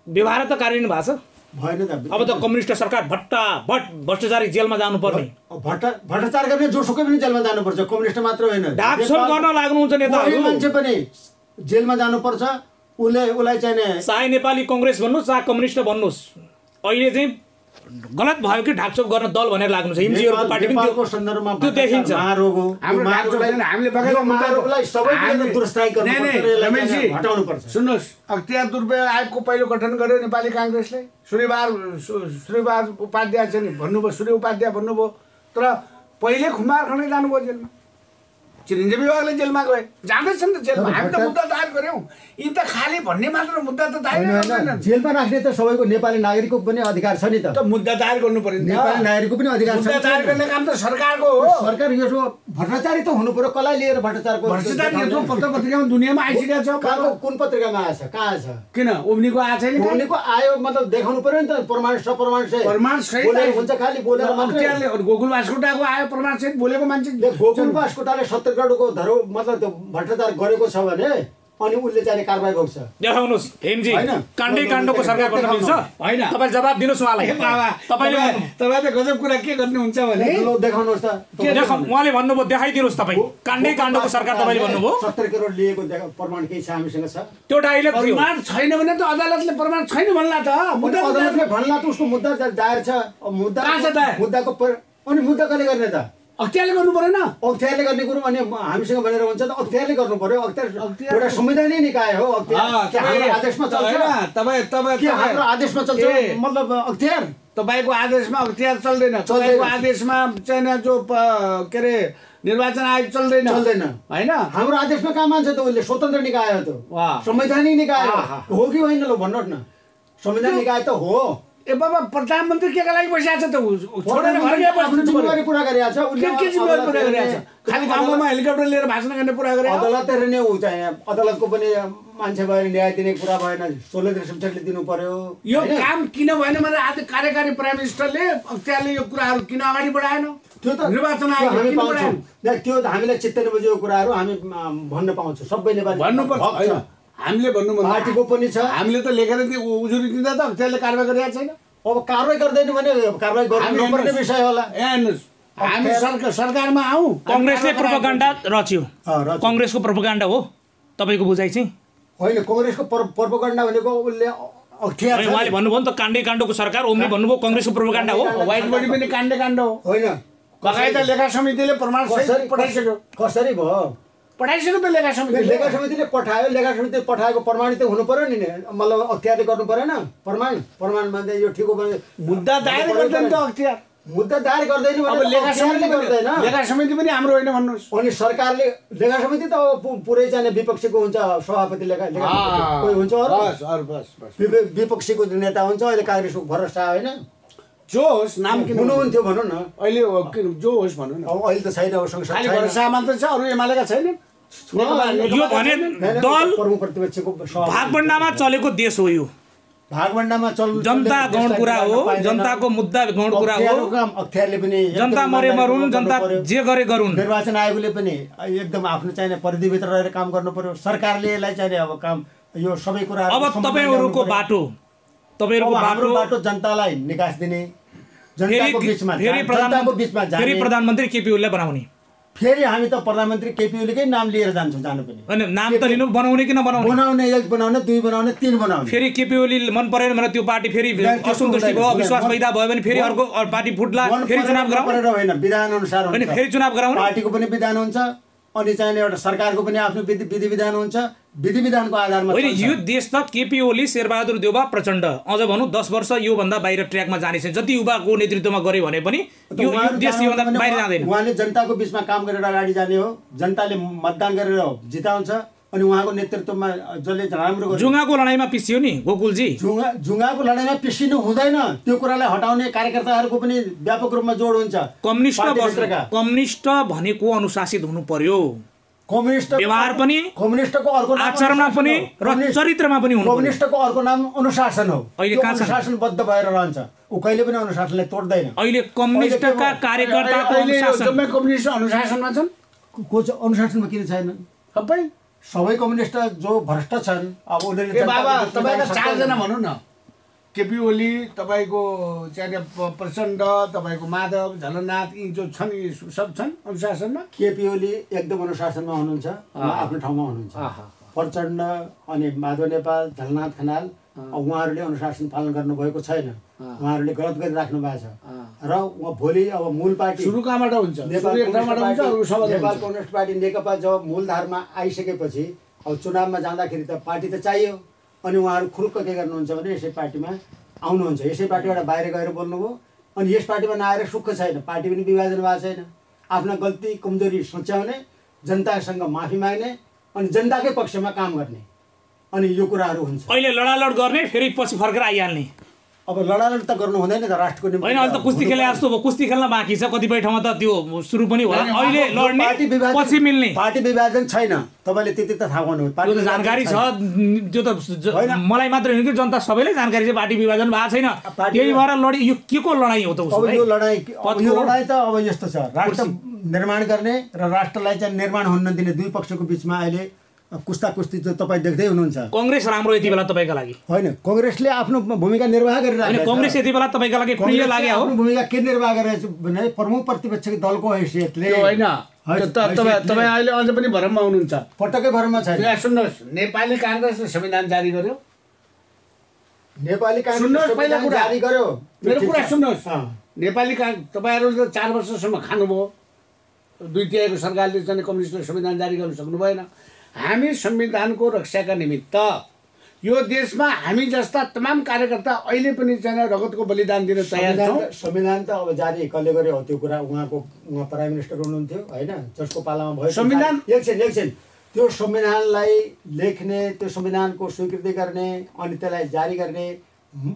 व्यवहार त कार्यान्वयन भएको छ भएन त। अब त कम्युनिस्ट सरकार भट्टाभट भ्रष्टाचारी जेलमा जानुपर्ने। भ्रष्टाचार गर्ने जोसुकै पनि जेलमा जानुपर्छ, कम्युनिस्ट मात्र होइन। ढाकछोप गर्न लाग्नुहुन्छ नेताहरू, मान्छे पनि जेलमा जानुपर्छ। उसलाई चाहिँ चाहे नेपाली कङ्ग्रेस भन्नुहोस् चाहे कम्युनिस्ट भन्नुहोस्, अहिले चाहिँ गलत भयो कि ढाकछोप गर्न दल भनेर लाग्नु छ। एमजीहरूको पार्टी पनि त्यो सन्दर्भमा त्यो देखिन्छ। सुन्नुहोस्, अख्तियार दुर्व्यवहार आयोगको पहिलो गठन गर्यो नेपाली काङ्ग्रेसले। सूर्यबहादुर उपाध्याय चाहिँ नि भन्नुभयो, सूर्य उपाध्याय भन्नुभयो, तर पहिले खुमार खण्डै जानुभयो जेलमा। चिरञ्जीवी विभागले जेलमा गए, जाँदैछन् त जेलमा। हामी त मुद्दा दायर गऱ्यौँ, यी त खालि भन्ने मात्र मुद्दा त दायर गर्दैन। जेलमा राख्ने त सबैको नेपाली नागरिकको पनि अधिकार छ नि त। मुद्दा दायर गर्नु पर्यो। नेपाली नागरिकको पनि अधिकार छ। मुद्दा दायर गर्ने काम त सरकारको हो। सरकार यो भ्रष्टाचारी त हुनु पर्यो। कसलाई लिएर भ्रष्टाचारको भ्रष्टाचार यत्रो पत्र पत्रिकामा दुनियाँमा आइसकेको छ। कुन पत्रिकामा आएछ? कहाँ छ? किन ओम्नीको आएको छैन? ओम्नीको आयो मतलब देखाउनु पर्यो नि त, प्रमाण सहित हुन्छ। खालि बोलेर मात्रै गोकुल बास्कोटाको आयो प्रमाण सहित बोलेको मान्छे। गोकुल बास्कोटाले 70 करोडको धरो मतलब त्यो भ्रष्टाचार गरेको छ भने अनि उसले चाहिँ कारबाही गर्छ। देखाउनुहोस् एमजी, काण्डै काण्डको सरकार बन्न मिल्छ? होइन, तपाईँ जवाब दिनुहोस् उहाँलाई। तपाईँ त गजब कुरा के गर्नुहुन्छ भने देखाउनुहोस् त। उहाँले भन्नुभयो देखाइदिनुहोस्, तपाईँ काण्डै काण्डको सरकार तपाईँले भन्नुभयो। 70 करोड लिएको प्रमाण केही छ हामीसँग? छ त्यो डाइलग थियो। प्रमाण छैन भने त अदालतले प्रमाण छैन भन्ला त। अदालतले भन्ला त उसको मुद्दा दायर छ। मुद्दा कहाँ छ दायर? मुद्दाको अनि मुद्दा कसले गर्ने त? अख्तियारले गर्नु परेन? अख्तियारले गर्ने कुरो अनि हामीसँग भनेर हुन्छ त अख्तियारले गर्नु पर्यो। अख्तियार एउटा संवैधानिक निकाय हो। हाम्रो आदेशमा चल्छ। हाम्रो आदेशमा चल्छ मतलब अख्तियार तपाईँको आदेशमा अख्तियार चल्दैन। तपाईँको आदेशमा चाहिँ जो के अरे निर्वाचन आयोग चल्दैन होइन। हाम्रो आदेशमा कहाँ मान्छ त? उसले स्वतन्त्र निकाय हो, त संवैधानिक निकाय हो कि होइन? ल भन्नुहोस् न, संवैधानिक निकाय त हो। ए बाबा, प्रधानमन्त्री के का लागि बसिरहेको छ त? छोडेर घर गए बस्नु जिम्मेवारी पुरा गरिरहेको छ। के जिम्मेवारी पुरा गरिरहेको छ? खालि गाउँमा हेलिकप्टर लिएर भाषण गर्ने पुरा गरे। अदालत हेर्ने ऊ चाहिँ अदालतको पनि मान्छे भएर न्याय दिने कुरा भएन, 16 शिक्षकले दिनु पर्यो। यो काम किन भएन भने आज कार्यकारी प्राइम मिनिस्टरले अख्तियारले यो कुराहरू किन अगाडि बढाएन? त्यो त निर्वाचन आयोग हामी पाउँछौँ। त्यो हामीलाई चित्त नबुझेको कुराहरू हामी भन्न पाउँछौँ। सबै नेपाली भन्नुपर्छ होइन, हामीले भन्नु पार्टीको पनि छ। हामीले त लेखेर उजुरी दिँदा त अख्तियारले कारवाही गरिरहेको छैन। अब कारवाही गर्दैन भने कारवाही गर्नुपर्ने विषय होला। ए हेर्नुहोस्, हामी सरकारमा आउँ। कङ्ग्रेसले प्रोपोगन्डा रच्यो, रच्यो। कङ्ग्रेसको प्रोपोगन्डा हो तपाईँको बुझाइ चाहिँ? होइन, कङ्ग्रेसको प्रोपोगन्डा भनेको उसले अख्तियार छ। उहाँले भन्नुभयो नि त काण्डे काण्डको सरकार, ओमले भन्नुभयो कङ्ग्रेसको प्रोपोगन्डा हो। व्हाइट बडी पनि काण्ड हो। होइन, लगायत लेखा समितिले प्रमाण सहित पठाइसक्यो। कसरी भयो? पठाइसक्यो त लेखा समितिले। लेखा समितिले पठायो, लेखा समितिले पठाएको प्रमाणित हुनु पर्यो नि। मतलब अख्तियारले गर्नु परेन? प्रमाण भन्दै यो ठिक हो भने मुद्दा दायर गर्दैन त अख्तियार। मुद्दा दायर गर्दैन अब भने लेखा अख्तियारले गर्दैन। लेखा समिति पनि हाम्रो होइन भन्नुहोस्। अनि सरकारले लेखा समिति त अब पुरै चाहिँ विपक्षीको हुन्छ, सभापति लेखा कोही हुन्छ अरू विपक्षीको नेता हुन्छ। अहिले काङ्ग्रेसको भरोसा होइन, जो होस् नाम किन हुनुहुन्थ्यो भनौँ न। अहिले जो होस् भनौँ न। अब अहिले त छैन, अब संसद खालि भरोसा मात्र छ, अरू एमालेका छैन। यो भने दल प्रमुख प्रतिपक्षको भागभण्डामा चलेको देश हो यो। भागभण्डामा जनता गौण कुरा हो, जनताको मुद्दा गौण कुरा हो। अख्तियारले पनि जनता मरे मरुन्, जनता जे गरे गरून्। निर्वाचन आयोगले पनि एकदम आफ्नो चाहिने परिधिभित्र रहेर काम गर्नु पर्यो। सरकारले यसलाई चाहिने अब काम यो सबै कुरा। अब तपाईँहरूको बाटो बाटो जनतालाई निकास दिने, जनताको बिचमा फेरि प्रधानमन्त्री केपी ओलीलाई बनाउने। फेरि हामी त प्रधानमन्त्री केपी ओलीकै नाम लिएर जान्छौँ, जानु पनि। होइन, नाम त लिनु, बनाउने कि नबनाउने? बनाउने, 1 बनाउने, 2 बनाउने, 3 बनाउने। फेरि केपी ओली मन परेन भने त्यो पार्टी फेरि असन्तुष्टि भयो, अविश्वास पैदा भयो भने फेरि अर्को पार्टी फुट्ला, फेरि चुनाव गराउने होइन, विधान अनुसार होइन, फेरि चुनाव गराउने। पार्टीको पनि विधान हुन्छ, अनि चाहिने एउटा सरकारको पनि आफ्नो विधि विधान हुन्छ। विधि विधानको आधारमा होइन, यो देश त केपी ओली, शेरबहादुर देउवा, प्रचण्ड, अझ भनौँ 10 वर्ष योभन्दा बाहिर ट्र्याकमा जाने छ। जति युवाको नेतृत्वमा गरे भने पनि यो देश योभन्दा बाहिर जाँदैन। उहाँले जनताको बिचमा काम गरेर अगाडि जाने हो, जनताले मतदान गरेर जिताउँछ। अनि उहाँको नेतृत्वमा जसले राम्रो गर्छ। जुङ्गाको लडाइँमा पिसियो नि गोकुलजी। जुङ्गाको लडाइँमा पिसिनु हुँदैन, त्यो कुरालाई हटाउने कार्यकर्ताहरूको पनि व्यापक रूपमा जोड हुन्छ। कम्युनिस्ट भनेको अनुशासित हुनु पर्यो, कम्युनिस्ट व्यवहार पनि, कम्युनिस्टको अर्को नाम आचरणमा पनि र चरित्रमा पनि हुनु पर्यो। कम्युनिस्टको अर्को नाम अनुशासन हो। अहिले त्यो अनुशासनबद्ध भएर रहन्छ, ऊ कहिले पनि अनुशासनलाई तोड्दैन। अहिले कम्युनिस्टका कार्यकर्ताको अनुशासन, जम्मै कम्युनिस्ट अनुशासनमा छन्। को अनुशासनमा किन छैन? सबै कम्युनिस्ट जो भ्रष्ट छन्। अब उनीहरूले बाबा तपाईँका 4 जना भनौँ न, केपी ओली, तपाईँको चाहिँ प्रचण्ड, तपाईँको माधव, झलनाथ, यी जो छन् यी सब छन् अनुशासनमा। केपी ओली एकदम अनुशासनमा हुनुहुन्छ, आफ्नो ठाउँमा हुनुहुन्छ। प्रचण्ड अनि माधव नेपाल, झलनाथ खनाल उहाँहरूले अनुशासन पालन गर्नुभएको छैन। उहाँहरूले गलत गरिराख्नु भएको छ। र भोलि अब मूल पार्टी सुरु कहाँबाट हुन्छ? नेपाल कम्युनिस्ट पार्टी नेकपा जब मूलधारमा आइसकेपछि अब चुनावमा जाँदाखेरि त पार्टी त चाहियो। अनि उहाँहरू खुरुक्क के गर्नुहुन्छ भने यसै पार्टीमा आउनुहुन्छ, यसै पार्टीबाट बाहिर गएर बोल्नुभयो। अनि यस पार्टीमा नआएर सुख छैन, पार्टी पनि विभाजन भएको छैन। आफ्ना गल्ती कमजोरी सच्याउने, जनतासँग माफी माग्ने, अनि जनताकै पक्षमा काम गर्ने, अनि यो कुराहरू हुन्छ। अहिले लडालड गर्ने, फेरि पछि फर्केर आइहाल्ने। अब लडालड त गर्नु हुँदैन त राष्ट्रको निम्ति। होइन, अहिले त कुस्ती खेले जस्तो भयो, कुस्ती खेल्न बाँकी छ। कतिपय ठाउँमा त त्यो सुरु पनि होला। अहिले लड्ने, पछि मिल्ने। पार्टी विभाजन छैन, तपाईँले त्यति त थाहा गर्नु। त्यो त जानकारी छ, त्यो त मलाई मात्र होइन कि जनता सबैलाई जानकारी छ पार्टी विभाजन भएको छैन। त्यही भएर यो के को लडाइँ हो त? यो लडाइँ त अब यस्तो छ, राष्ट्र निर्माण गर्ने र राष्ट्रलाई चाहिँ निर्माण हुन नदिने दुई पक्षको बिचमा अहिले कुस्ती जो तपाईँ देख्दै हुनुहुन्छ। कङ्ग्रेस राम्रो यति बेला तपाईँका लागि होइन, कङ्ग्रेसले आफ्नो भूमिका निर्वाह गरिरहेको छ। कङ्ग्रेस यति बेला तपाईँका लागि प्रिय लाग्यो हो। भूमिका के निर्वाह गरेको भने प्रमुख प्रतिपक्षको दलको हैसियतले होइन। तपाईँ अहिले अझ पनि भरममा हुनुहुन्छ? पटक्कै भरममा छैन। सुन्नुहोस्, नेपाली काङ्ग्रेसले संविधान जारी गर्यो। नेपाली काङ्ग्रेस पहिला जारी गर्यो। मेरो कुरा सुन्नुहोस्, नेपाली तपाईँहरू 4 वर्षसम्म खानुभयो। 2/3 सरकारले चाहिँ कम्युनिस्टले संविधान जारी गर्न सक्नु भएन। हामी संविधानको रक्षाका निमित्त यो देशमा हामी जस्ता तमाम कार्यकर्ता अहिले पनि चाहिँ रगतको बलिदान दिन तयार छौँ। संविधान त अब जारी कसले गर्यो हो त्यो कुरा, उहाँ प्राइम मिनिस्टर हुनुहुन्थ्यो होइन, जसको पालामा भयो संविधान। एकछिन त्यो संविधानलाई लेख्ने, त्यो संविधानको स्वीकृति गर्ने, अनि त्यसलाई जारी गर्ने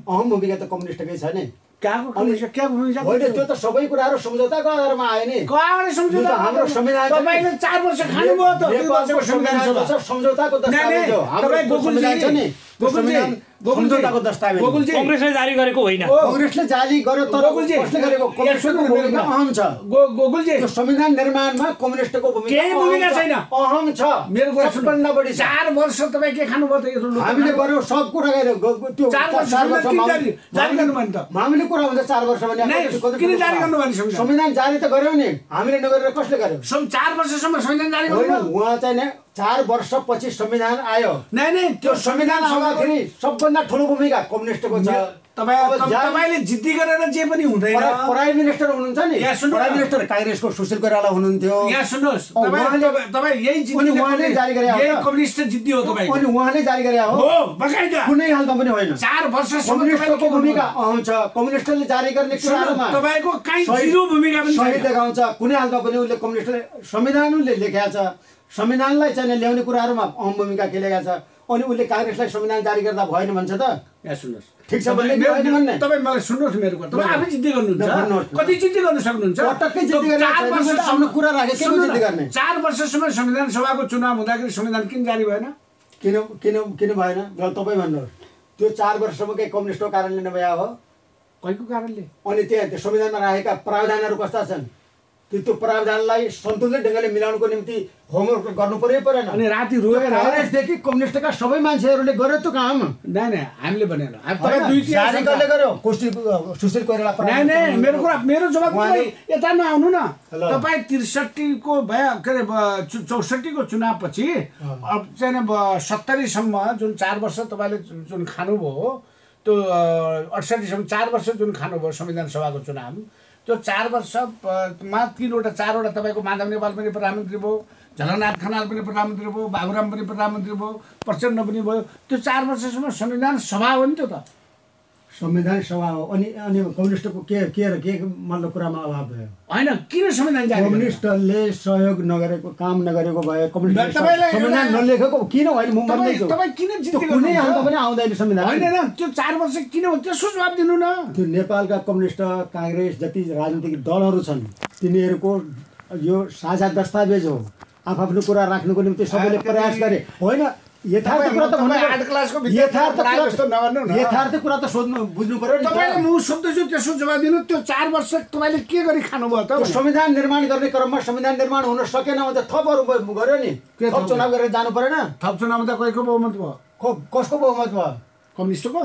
अहम भूमिका त कम्युनिस्टकै छ नि। त्यो त सबै कुराहरू सम्झौताको आधारमा आयो नि। हाम्रो संविधान तपाईँले 4 वर्ष खानुभयो त। सम्झौताको दस्तावेज हो। हाम्रो संविधान छ नि, सम्झौताको दस्तावेज कांग्रेसले जारी गरेको होइन। कांग्रेसले जारी गर्यो तर कसले गरेको कम्युनिस्टको भूमिका अहम छ। गोकुलजी त्यो संविधान निर्माणमा कम्युनिस्टको केही भूमिका छैन, अहम छ। मेरो कुरा सबभन्दा बढी 4 वर्ष तपाईँ के खानुभयो त? यो हामीले गर्यो सब कुरा गर्यो त्यो 4 वर्ष जारी गर्नु भयो नि त। मामुली कुरा हुन्छ 4 वर्ष भने किन जारी गर्नु भयो नि? संविधान जारी त गर्यो नि, हामीले नगरेर कसले गर्यो? 4 वर्षसम्म संविधान जारी गर्नु होइन, उहाँ चाहिँ नि 4 वर्षपछि संविधान आयो। नै त्यो संविधान आउँदाखेरि सबभन्दा ठुलो भूमिका कम्युनिस्टको छ। तपाईले जिद्दी गरेर जे पनि हुँदैन। प्राइम मिनिस्टर हुनुहुन्छ नि, प्राइम मिनिस्टर कांग्रेसको सुशील कोइराला हुनुहुन्थ्यो। यहाँ सुन्नुहोस्, तपाईँ यही जिद्दी उहाँले जारी गरे हो, यही कम्युनिस्ट जिद्दी हो तपाईँ। अनि उहाँले जारी गरे हो, बकाइदा कुनै हालमा पनि होइन। 4 वर्षसम्म कम्युनिस्टको भूमिका अहम छ। कम्युनिस्टले जारी गर्ने कुराहरुमा तपाईको काई जिरो भूमिका पनि सही देखाउँछ। कुनै हालमा पनि उले कम्युनिस्टले संविधानले लेखेको छ, संविधानलाई चाहिँ ल्याउने कुराहरुमा अहम भूमिका खेलेको छ। अनि उले कांग्रेसलाई संविधान जारी गर्दा भएन भन्छ त? यहाँ सुन्नुहोस्, ठीक छ भन्ने भन्ने तपाईँ मलाई सुन्नुहोस्, मेरो कुरा तपाईँ आफै जिद्दी गर्नुहुन्छ। कति जिद्दी गर्न सक्नुहुन्छ? पटक्कै जिद्दी गर्ने आफ्नो कुरा राखे के जिद्दी गर्ने? 4 वर्षसम्म संविधान सभाको चुनाव हुँदाखेरि संविधान किन जारी भएन? किन भएन? तपाईँ भन्नुहोस्। त्यो 4 वर्षसम्म के कम्युनिस्टको कारणले नभए हो? कहीको कारणले? अनि त्यहाँ संविधानमा राखेका प्रावधानहरू कस्ता छन्? त्यो प्रावधानलाई सन्तुलित ढङ्गले मिलाउनको निम्ति होमवर्क गर्नु परेन। अनि राति रोएर कांग्रेसदेखि कम्युनिस्टका सबै मान्छेहरूले गर्यो त्यो काम। नै हामीले भनेन, तपाईँ दुई जारी गर्दै गर्यो सुशील कोइराला। नै मेरो जवाब तपाईँ यता नआउनु न। तपाईँ 63 को भए के अरे 64 को चुनावपछि अब चाहिँ 70 सम्म जुन 4 वर्ष तपाईँले जुन खानुभयो, त्यो 68 सम्म 4 वर्ष जुन खानुभयो संविधान सभाको चुनाव, त्यो 4 वर्षमा 4वटा तपाईँको माधव नेपाल पनि प्रधानमन्त्री भयो, झलनाथ खनाल पनि प्रधानमन्त्री भयो, बाबुराम पनि प्रधानमन्त्री भयो, प्रचण्ड पनि भयो। त्यो 4 वर्षसम्म संविधान सभा हो नि त्यो त, संविधान सभा हो। अनि कम्युनिस्टको के मतलब कुरामा अभाव भयो? होइन, किन संविधान जारी? कम्युनिस्टले सहयोग नगरेको, काम नगरेको भए कम्युनिस्ट संविधान नलेखेको किन होइन? तपाईँ किन जिद्दी गर्नु? कुनै हालमा पनि आउँदैन संविधान। होइन, त्यो 4 वर्ष किन हो त्यसको जवाब दिनु न। त्यो नेपालका कम्युनिस्ट, कांग्रेस जति राजनीतिक दलहरू छन् तिनीहरूको यो साझा दस्तावेज हो। आफ्नो कुरा राख्नुको निम्ति सबैले प्रयास गरे। होइन, यथार्थ कुरा त भन्नु, 8 क्लासको विद्यार्थी जस्तो नभन्नु न। यथार्थ कुरा त सोध्नु बुझ्नु पर्यो नि। तपाईले म सोध्दैछु त्यसको जवाब दिनु। त्यो 4 वर्ष तपाईले के गरी खानुभयो त? संविधान निर्माण गर्ने क्रममा संविधान निर्माण हुन सकेन भने त थपहरू गर्यो नि, थप चुनाव गरेर जानु परेन? थप चुनावमा त कसको बहुमत भयो? कसको बहुमत भयो? कम्युनिस्टको,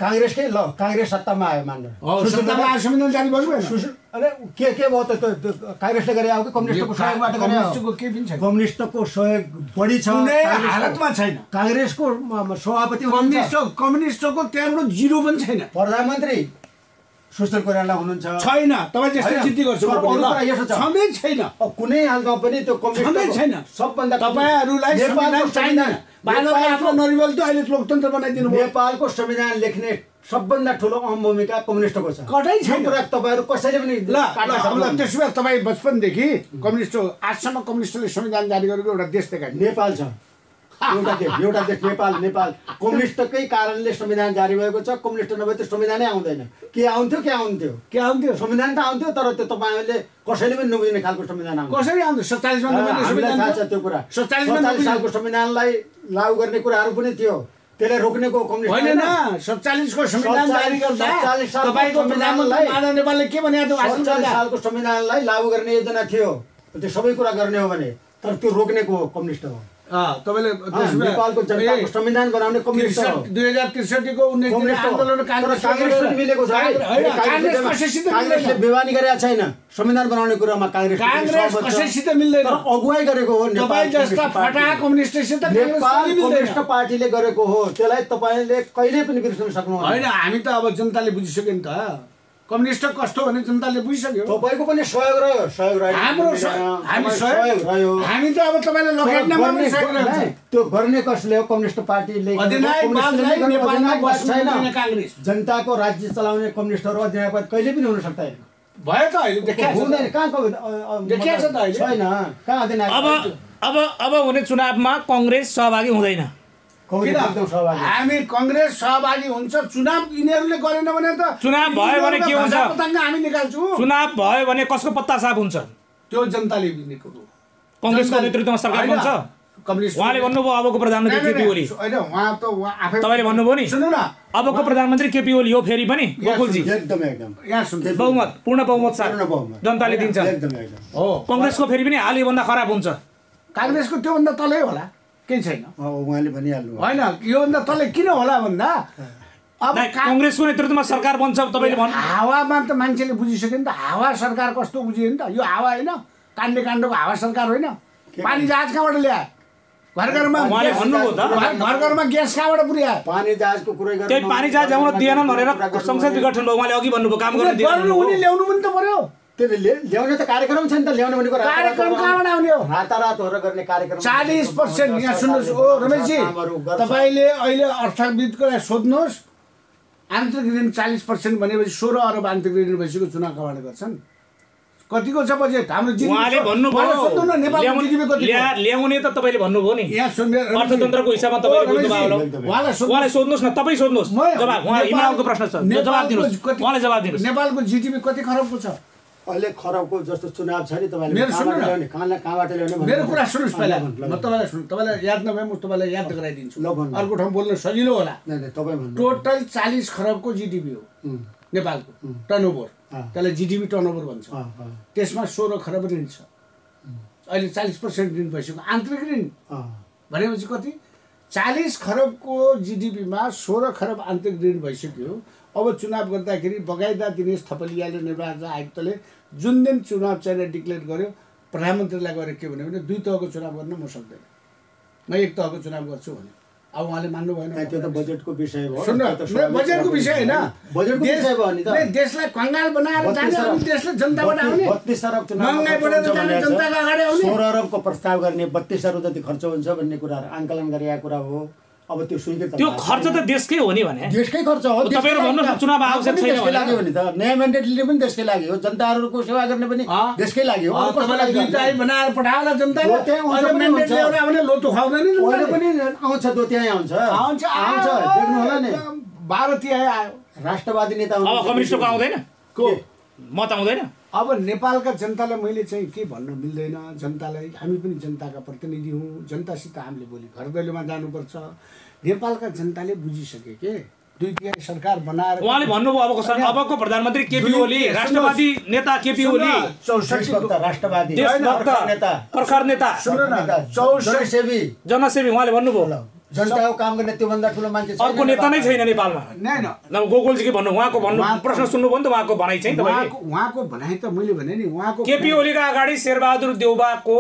कांग्रेसकै। ल, कांग्रेस सत्तामा आयो मान्नु, सत्तामा आयो, संविधान जारी भयो भएन? अरे के भयो त? कांग्रेसले गरे हो कि कम्युनिस्टको सहयोगबाट गरे हो? कम्युनिस्टको के पनि छैन। कम्युनिस्टको सहयोग बढी छ, कुनै हालतमा छैन। कांग्रेसको सभापति कम्युनिस्टको त्यहाँबाट जिरो पनि छैन। प्रधानमन्त्री सुशील कोइराला हुनुहुन्छ, छैन। तपाईँ जस्तै जिद्दी गर्छु छँदै छैन। कुनै हालमा पनि त्यो कम्युनिस्ट छैन। सबभन्दा तपाईहरूलाई संविधान चाहिँदैन। आफ्नो नरिवल त अहिले लोकतन्त्र बनाइदिनु भयो। नेपालको संविधान लेख्ने सबभन्दा ठुलो अहम भूमिका कम्युनिस्टको छ। कतै छैन कुरा तपाईँहरू कसैले पनि त्यसो भए तपाईँ बचपनदेखि कम्युनिस्ट हो, आजसम्म कम्युनिस्टले संविधान जारी गरेको एउटा देश देखायो? नेपाल छ, एउटा देश नेपाल। कम्युनिस्टकै कारणले संविधान जारी भएको छ। कम्युनिस्ट नभए त संविधानै आउँदैन। के आउँथ्यो? संविधान त आउँथ्यो, तर त्यो तपाईँहरूले कसैले पनि नबुझ्ने खालको संविधान आउँछ। कसरी आउँथ्यो? 47 मा थाहा छ त्यो कुरा। 47 सालको संविधानलाई लागू गर्ने कुराहरू पनि थियो, त्यसलाई रोक्नेको कम्युनिस्ट होइन न। 47 को संविधान जारी गर्दा तपाईको प्रधानमन्त्री माधव नेपालले के भने? 47 सालको संविधानलाई लागू गर्ने योजना थियो, त्यो सबै कुरा गर्ने हो भने, तर त्यो रोक्नेको हो कम्युनिस्ट हो। तपाईले नेपालको जनताको संविधान बनाउने कम्युनिस्ट हो। 2063 को 19 दिन आन्दोलन कांग्रेस मिलेको छ। कांग्रेसले बेवानी गरेका छैन संविधान बनाउने कुरामा। कांग्रेस कसैसित मिल्दैन, तर अगुवाई गरेको हो। तपाईँ जस्ता फटा कम्युनिस्टसित नेपाल कम्युनिस्ट पार्टीले गरेको हो, त्यसलाई तपाईले कहिले पनि बिर्सन सक्नुहुन्न। होइन, हामी त अब जनताले बुझिसक्यो नि त। कम्युनिस्ट कस्तो भने जनताले बुझिसक्यो। तपाईको पनि सहयोग रह्यो। हाम्रो हामी सहयोग रह्यो। हामी त अब तपाईले लखेट्नमा पनि सहयोग गर्छ। त्यो गर्ने कसले हो? कम्युनिस्ट पार्टीले। कांग्रेस जनताको राज्य चलाउने कम्युनिस्टहरु अधिनायक कहिले पनि हुन सक्दैन। भयो त अहिले देखाएको हुँदैन। कहाँको देखाएको छ त अहिले? छैन। कहाँ अधिनायक? अब हुने चुनावमा कांग्रेस सहभागी हुँदैन। हामी कांग्रेस सहभागी हुन्छ। चुनाव यिनीहरूले गरेन भने त चुनाव भयो भने के हुन्छ? पतंग हामी निकाल्छौँ। चुनाव भयो भने कसको पत्ता साफ हुन्छ? त्यो जनताले दिनेको हो। कांग्रेसको नेतृत्वमा सरकार बन्छ। कम्युनिस्ट उहाँले भन्नुभयो अबको प्रधानमन्त्री केपी ओली होइन उहाँ त उहाँ आफै तपाईँले भन्नुभयो नि सुन्नु न अबको प्रधानमन्त्री केपी ओली हो फेरि पनि गोकुलजी एकदम एकदम यहाँ सुन्नु बहुमत पूर्ण बहुमत साथ पूर्ण बहुमत जनताले दिन्छ एकदम एकदम हो कङ्ग्रेसको फेरि पनि हाल योभन्दा खराब हुन्छ काङ्ग्रेसको त्योभन्दा तलै होला केही छैन उहाँले भनिहाल्नु होइन योभन्दा तलै किन होला भन्दा अब कङ्ग्रेसको नेतृत्वमा सरकार बन्छ तपाईँले भन्नु हावामा त मान्छेले बुझिसक्यो नि त हावा सरकार कस्तो बुझ्यो नि त यो हावा होइन काण्डको हावा सरकार होइन पानी जहाज कहाँबाट ल्याए घर घरमा उहाँले भन्नुभयो त घर घरमा ग्यास कहाँबाट पुर्याए पानी जहाजको कुरै गर्नु त्यही पानी जहाज ल्याउन दिएनन् भनेर संसद विघटन भयो उहाँले अघि भन्नुभयो काम गर्न गर्नु हुने ल्याउनु पनि त पर्यो त्यो ल्याउने त कार्यक्रम छ नि त ल्याउने भनेको कार्यक्रम कहाँबाट आउने हो रातारात गरेर गर्ने कार्यक्रम 40% यहाँ सुन्नुहोस् ओ रमेशजी तपाईँले अहिले अर्थविदको सोध्नुहोस् आन्तरिक ऋण 40% भनेपछि 16 अरब आन्तरिक ऋण भइसक्यो चुनाव कहाँबाट गर्छन् कतिको छ बजेट हाम्रो उहाँले भन्नुभयो ल्याउने त तपाईँले भन्नुभयो नि यहाँ सुन्ने अर्थतन्त्रको हिसाबमा तपाईँले बुझ्नुभयो होला उहाँलाई सोध्नुहोस् न तपाईँ सोध्नुहोस् जवाब उहाँ हिमालको प्रश्न छ जवाब दिनुहोस् उहाँले जवाब दिनुहोस् नेपालको जिडिपी कति खरबको छ अहिले खरबको जस्तो चुनाव छ नि तपाईँले मेरो सुन्नु न कहाँबाट ल्याउने मेरो कुरा सुन्नुहोस् पहिला म तपाईँलाई सुन्नु तपाईँलाई याद नभए म तपाईँलाई याद गराइदिन्छु अर्को ठाउँ बोल्न सजिलो होला तपाईँ भन्नु टोटल 40 खरबको जिडिपी हो नेपालको टर्नओभर त्यसलाई जिडिपी टर्नओभर भन्छ त्यसमा 16 खरब ऋण छ अहिले 40% ऋण भइसक्यो आन्तरिक ऋण भनेपछि कति 40 खरबको जिडिपीमा 16 खरब आन्तरिक ऋण भइसक्यो अब चुनाव गर्दाखेरि बगाइदा दिनेश थपलियाले निर्वाचन आयुक्तले जुन दिन चुनाव चाहिँ डिक्लेयर गर्यो प्रधानमन्त्रीलाई गएर के भन्यो भने 2 तहको चुनाव गर्न म सक्दैन म 1 तहको चुनाव गर्छु भने अब उहाँले मान्नु भएन त्यो त बजेटको विषय हो सुन्नु बजेटको विषय हैन बजेटको विषय भयो नि त देशलाई कंगाल बनाएर जाने अनि देशले जनताबाट आउने 32 अरब चुनाव महँगाई बढेर जाने जनताको अगाडि आउने 16 अरबको प्रस्ताव गर्ने 32 अरब जति खर्च हुन्छ भन्ने कुरा आंकलन गरेको कुरा हो अब त्यो स्वीकृत त्यो खर्च त देशकै हो नि भने देशकै खर्च हो तपाईहरु भन्नु चुनाव आवश्यक छैन देशकै लागि हो नि त नयाँ म्यान्डेटले पनि देशकै लागि हो जनताहरुको सेवा गर्ने पनि देशकै लागि हो अब कसैलाई दुई टाइम बनाएर पठाउला जनताले अनि म्यान्डेट ल्याउन भने लोतो खाउँदैन नि अहिले पनि आउँछ दोत्याइ आउँछ देख्नु होला नि 12 तिहाई आयो राष्ट्रवादी नेता अब कम्युनिस्टको आउँदैन को मत आउँदैन अब नेपालका जनतालाई मैले चाहिँ के भन्न मिल्दैन जनतालाई हामी पनि जनताका प्रतिनिधि हौं जनतासित हामीले भोलि घर दैलोमा जानुपर्छ नेपालका जनताले बुझिसके के दुई तिहाई सरकार बनाएर उहाँले भन्नुभयो अबको प्रधानमन्त्री केपी ओली राष्ट्रवादी नेता केपी ओली 64 राष्ट्रवादी देशभक्त नेता प्रखर नेता सुन्नु न 64 जनसेवी उहाँले भन्नुभयो जनताको काम गर्ने त्यो भन्दा ठुलो मान्छे छैन अर्को नेता नै छैन नेपालमा हैन गोकुलजी के भन्नु उहाँको भन्नु प्रश्न सुन्नुभयो नि त उहाँको भनाइ चाहिँ तपाईले उहाँको भनाइ त मैले भने नि उहाँको केपी ओलीका अगाडि शेरबहादुर देउबाको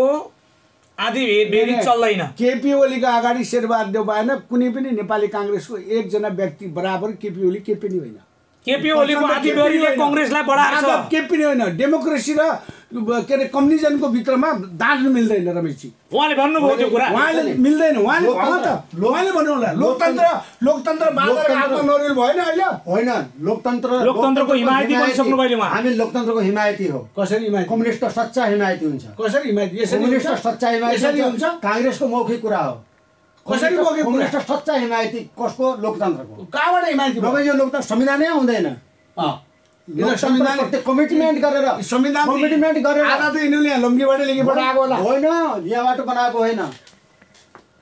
आदि भेरी चल्दैन केपी ओलीका अगाडि शेरबहादुर देउबा हैन कुनै पनि नेपाली कांग्रेसको एकजना व्यक्ति बराबर केपी ओली के पनि होइन केपी ओलीको आदि भेरीले कांग्रेसलाई बढाएको छ के पनि होइन डेमोक्रेसी र के रे कम्युनिजमको भित्रमा दाँड्नु मिल्दैन रमेशजी उहाँले भन्नुभयो त्यो कुरा उहाँले मिल्दैन उहाँले भन्नु होला लोकतन्त्र बाँधेर हातमा नरिल भएन अहिले होइन लोकतन्त्रको हिमायती बनिसक्नु भयो उहाँ हामी लोकतन्त्रको हिमायती हो कसरी हिमायती कम्युनिस्ट सच्चा हिमायती हुन्छ कसरी हिमायती कम्युनिस्ट सच्चा हिमायती हुन्छ कांग्रेसको मौखिक कुरा हो कसरी मौखिक कम्युनिस्ट सच्चा हिमायती कसको लोकतन्त्रको कहाँबाट हिमायती नभए यो लोकतन्त्र संविधानै आउँदैन संविधान कमिटमेन्ट गरेर आधा त यिनीहरूले लम्कीबाट लेखेबाट आएको होला होइन यहाँबाट बनाएको होइन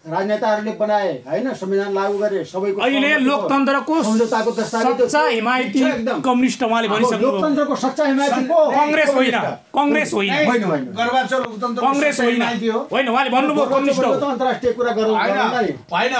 राजनेताहरूले बनाए हैन संविधान लागू गरे सबैको अहिले लोकतन्त्रको सम्झौताको दस्तावेज सच्चा हिमायती कम्युनिस्ट उहाँले भनिसक्नु लोकतन्त्रको सच्चा हिमायती को कांग्रेस होइन होइन गर्वाचर लोकतन्त्र कांग्रेस होइन होइन उहाँले भन्नुभयो कम्युनिस्ट हो अन्तर्राष्ट्रिय कुरा गरौँ होइन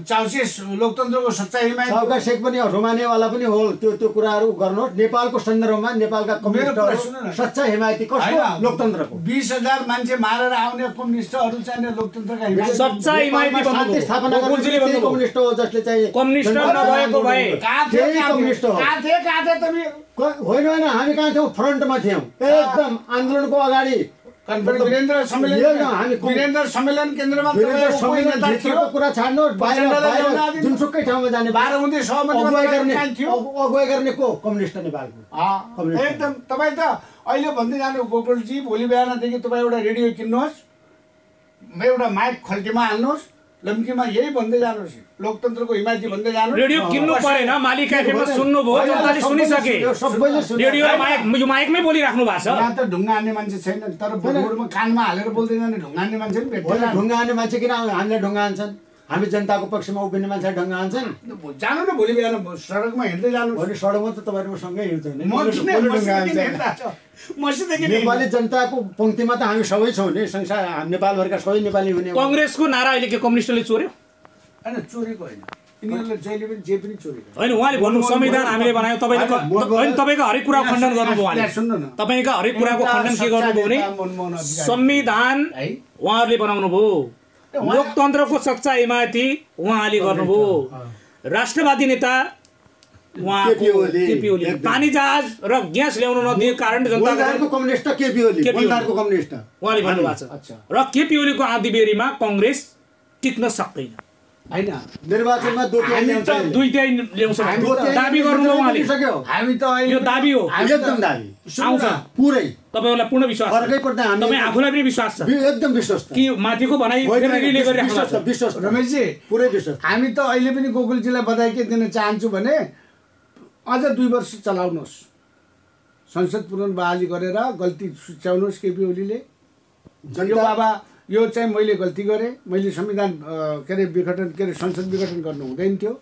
चाउसेस लोकतन्त्रको सच्चा हिमायती साउका शेख पनि रोमानियावाला पनि हो त्यो कुराहरू गर्नु नेपालको सन्दर्भमा नेपालका कम्युनिस्टहरु सच्चा हिमायती कसको लोकतन्त्रको 20000 मान्छे मारेर आउने कम्युनिस्टहरु चाहिँ लोकतन्त्रका हिमायती सच्चा हिमायती भन्नुभयो स्थापना गर्ने कम्युनिस्ट हो जसले चाहिँ कम्युनिस्ट नभएको भए कम्युनिस्ट हो काथे तिमी होइन हामी कहाँ थियौ फ्रन्टमा थियौ एकदम आन्दोलनको अगाडि वीरेन्द्र सम्मेलन केन्द्रमा भित्रको कुरा छाड्नु बाहिर जुनसुकै ठाउँमा जाने 12 हुँदै अगुवाई गर्ने को कम्युनिस्ट नेपालको एकदम तपाईँ त अहिले भन्दै जानु गोकुलजी भोलि बिहानदेखि तपाईँ एउटा रेडियो किन्नुहोस् एउटा माइक खल्टीमा हाल्नुहोस् लम्कीमा यही भन्दै जानुहोस्, लोकतन्त्रको हिमायती भन्दै जानुहोस्। रेडियो किन्नु परेन, मालिका एफएममा सुन्नुभयो, जनताले सुनिसके। रेडियोलाई माइकमै बोलिराख्नु भएको छ। यहाँ त ढुङ्गा हान्ने मान्छे छैन, तर बोर्डमा कानमा हालेर बोल्दै जाने ढुङ्गा हान्ने मान्छे पनि भेट्दैन। ढुङ्गा हान्ने मान्छे किन हामीले ढुङ्गा हान्छन्? हामी जनताको पक्षमा उभिने मान्छे ढुङ्गा हान्छन्। जानु न भोलि बिहान सडकमा हिँड्दै जानु। भोलि सडकमा त तपाईँहरू सँगै हिँड्छौँ नि। नेपाली नेपाली जनताको पङ्क्तिमा त हामी सबै छौँ नि। संसार नेपालभरका सबै नेपाली हुने। कङ्ग्रेसको नारा अहिले के कम्युनिस्टले चोर्यो? होइन, चोरेको होइन, यिनीहरूले जहिले पनि जे पनि चोरेको होइन। उहाँले भन्नु संविधान हामीले बनायौँ, तपाईँको हरेक कुरा खण्डन गर्नुभयो उहाँले। सुन्नु न, तपाईँका हरेक कुराको खण्डन के गर्नुभयो भने संविधान उहाँहरूले बनाउनु भयो, लोकतन्त्रको सच्चा हिमायती उहाँले गर्नुभयो, राष्ट्रवादी नेता उहाँको केपी ओली, पानी जहाज र ग्यास ल्याउन नदिएको कारण जनताको कम्युनिस्ट केपी ओली बन्दारको कम्युनिस्ट उहाँले भन्नुभएको छ। र केपी ओलीको आँधीबेहरीमा कङ्ग्रेस टिक्न सक्दैन। होइन, निर्वाचनमा दुईटै ल्याउँछ दाबी गर्नुभयो उहाँले। हामी त यो दाबी हो, एकदम दाबी आउँछ पुरै। तपाईँहरूलाई पूर्ण विश्वास छ? फरकै पर्दा हामी तपाईँ आफूलाई पनि विश्वास छ? एकदम विश्वास कि माथिको भनाइ रिले गरिराख्नु भएको छ? विश्वास रमेशजी, पुरै विश्वास। हामी त अहिले पनि गोकुलजीलाई बधाई के दिन चाहन्छु भने अझ 2 वर्ष चलाउनुहोस्, संसद पुनर्बहाली गरेर गल्ती सुच्याउनुहोस् केपी ओलीले। यो बाबा, यो चाहिँ मैले गल्ती गरेँ, मैले संविधान के अरे विघटन, के अरे संसद विघटन गर्नु हुँदैन थियो।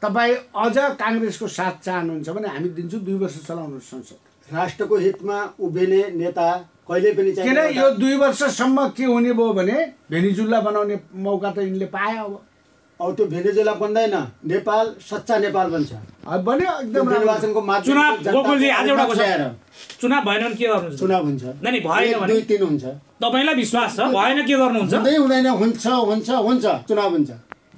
तपाईँ अझ काङ्ग्रेसको साथ चाहनुहुन्छ भने हामी दिन्छु 2 वर्ष चलाउनुहोस् संसद। राष्ट्रको हितमा उभिने नेता कहिले पनि चाहिँ किन यो 2 वर्षसम्म के हुने भयो भने भेनेजुला बनाउने मौका त यिनले पायो। अब त्यो भेनेजुला बन्दैन, नेपाल सच्चा नेपाल बन्छ। अब बन्यो एकदम निर्वाचनको माध्यमले चुनाव गोकुलजी आज एउटा जनता चुनाव भएन भने के गर्नुहुन्छ? चुनाव हुन्छ, नै भएन भने 2-3 हुन्छ। तपाईँलाई विश्वास छ? भएन के गर्नुहुन्छ? हुँदैन, हुन्छ हुन्छ हुन्छ, चुनाव हुन्छ।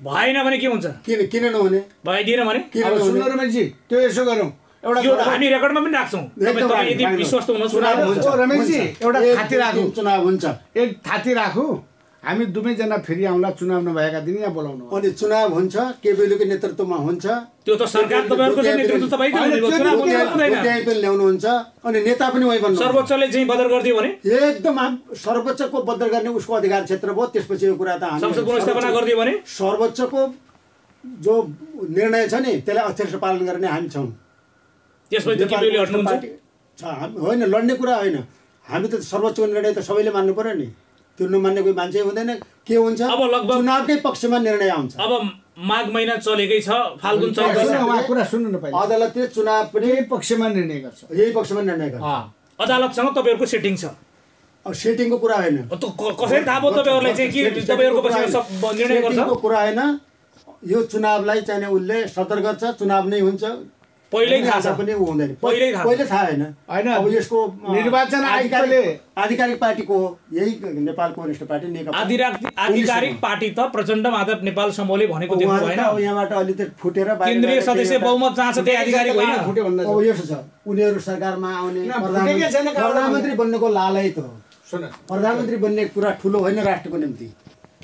भएन भने के हुन्छ? किन नहुने? भइदिएन भने सुन्नु रमेशजी, त्यो यसो गरौँ, एउटा हामी रेकर्डमा पनि राख्छौँ। तपाईँ यदि विश्वास हुनुहुन्छ चुनाव हुन्छ रमेशजी, एउटा थाती राखौँ, चुनाव हुन्छ। एक थाती राखौँ, हामी दुवैजना फेरि आउँला चुनाव नभएका दिन यहाँ बोलाउनु। अनि चुनाव हुन्छ, केपीओलीको नेतृत्वमा हुन्छ। त्यो त सरकार तपाईँहरूको नेतृत्व तपाईँकै हुने भयो, चुनाव हुँदैन। त्यही पनि ल्याउनुहुन्छ अनि नेता पनि वही बन्नु। सर्वोच्चले चाहिँ बदर गरिदियो भने एकदम सर्वोच्चको बदर गर्ने उसको अधिकार क्षेत्र भयो। त्यसपछि यो कुरा त हामी संसद पुनर्स्थापना गरिदियो भने सर्वोच्चको जो निर्णय छ नि त्यसलाई अक्षरशः पालन गर्ने हामी छौँ। त्यसपछि केपी ओली हट्नुहुन्छ? होइन, लड्ने कुरा होइन। हामी त सर्वोच्चको निर्णय त सबैले मान्नु पर्यो नि। त्यो नमान्ने कोही मान्छे हुँदैन। के हुन्छ, अब लगभग चुनावकै पक्षमा निर्णय आउँछ। अब माघ महिना चलेकै छ, फाल्गुन चल्दैछ। कुरा सुन्नु न, पहिला अदालतले चुनाव पनि यही पक्षमा निर्णय गर्छ, यही पक्षमा निर्णय गर्छ। अदालतसँग तपाईँहरूको सेटिङ छ? अब सेटिङको कुरा होइन, कसरी थाहा भयो तपाईँहरूलाई चाहिँ कि तपाईँहरूको पक्षमा सब निर्णय गर्छ? सेटिङको कुरा होइन, यो चुनावलाई चाहिँ उसले सदर गर्छ, चुनाव नै हुन्छ। पहिल्यै थाहा छ पनि हुँदैन, पहिले थाहा होइन। अब यसको निर्वाचन आयोगले आधिकारिक पार्टीको यही नेपाल कम्युनिस्ट पार्टी नेकपा आधिकारिक पार्टी त प्रचण्ड माधव नेपाल समूहले भनेको देख्नु भएन। अब यहाँबाट अलिकति फुटेर केन्द्रीय सदस्य बहुमत चाहन्छ, त्यही आधिकारिक होइन। अब यसो छ, उनीहरू सरकारमा आउने प्रधानमन्त्री बन्नुको लालै त हो। प्रधानमन्त्री बन्ने कुरा ठुलो होइन राष्ट्रको निम्ति।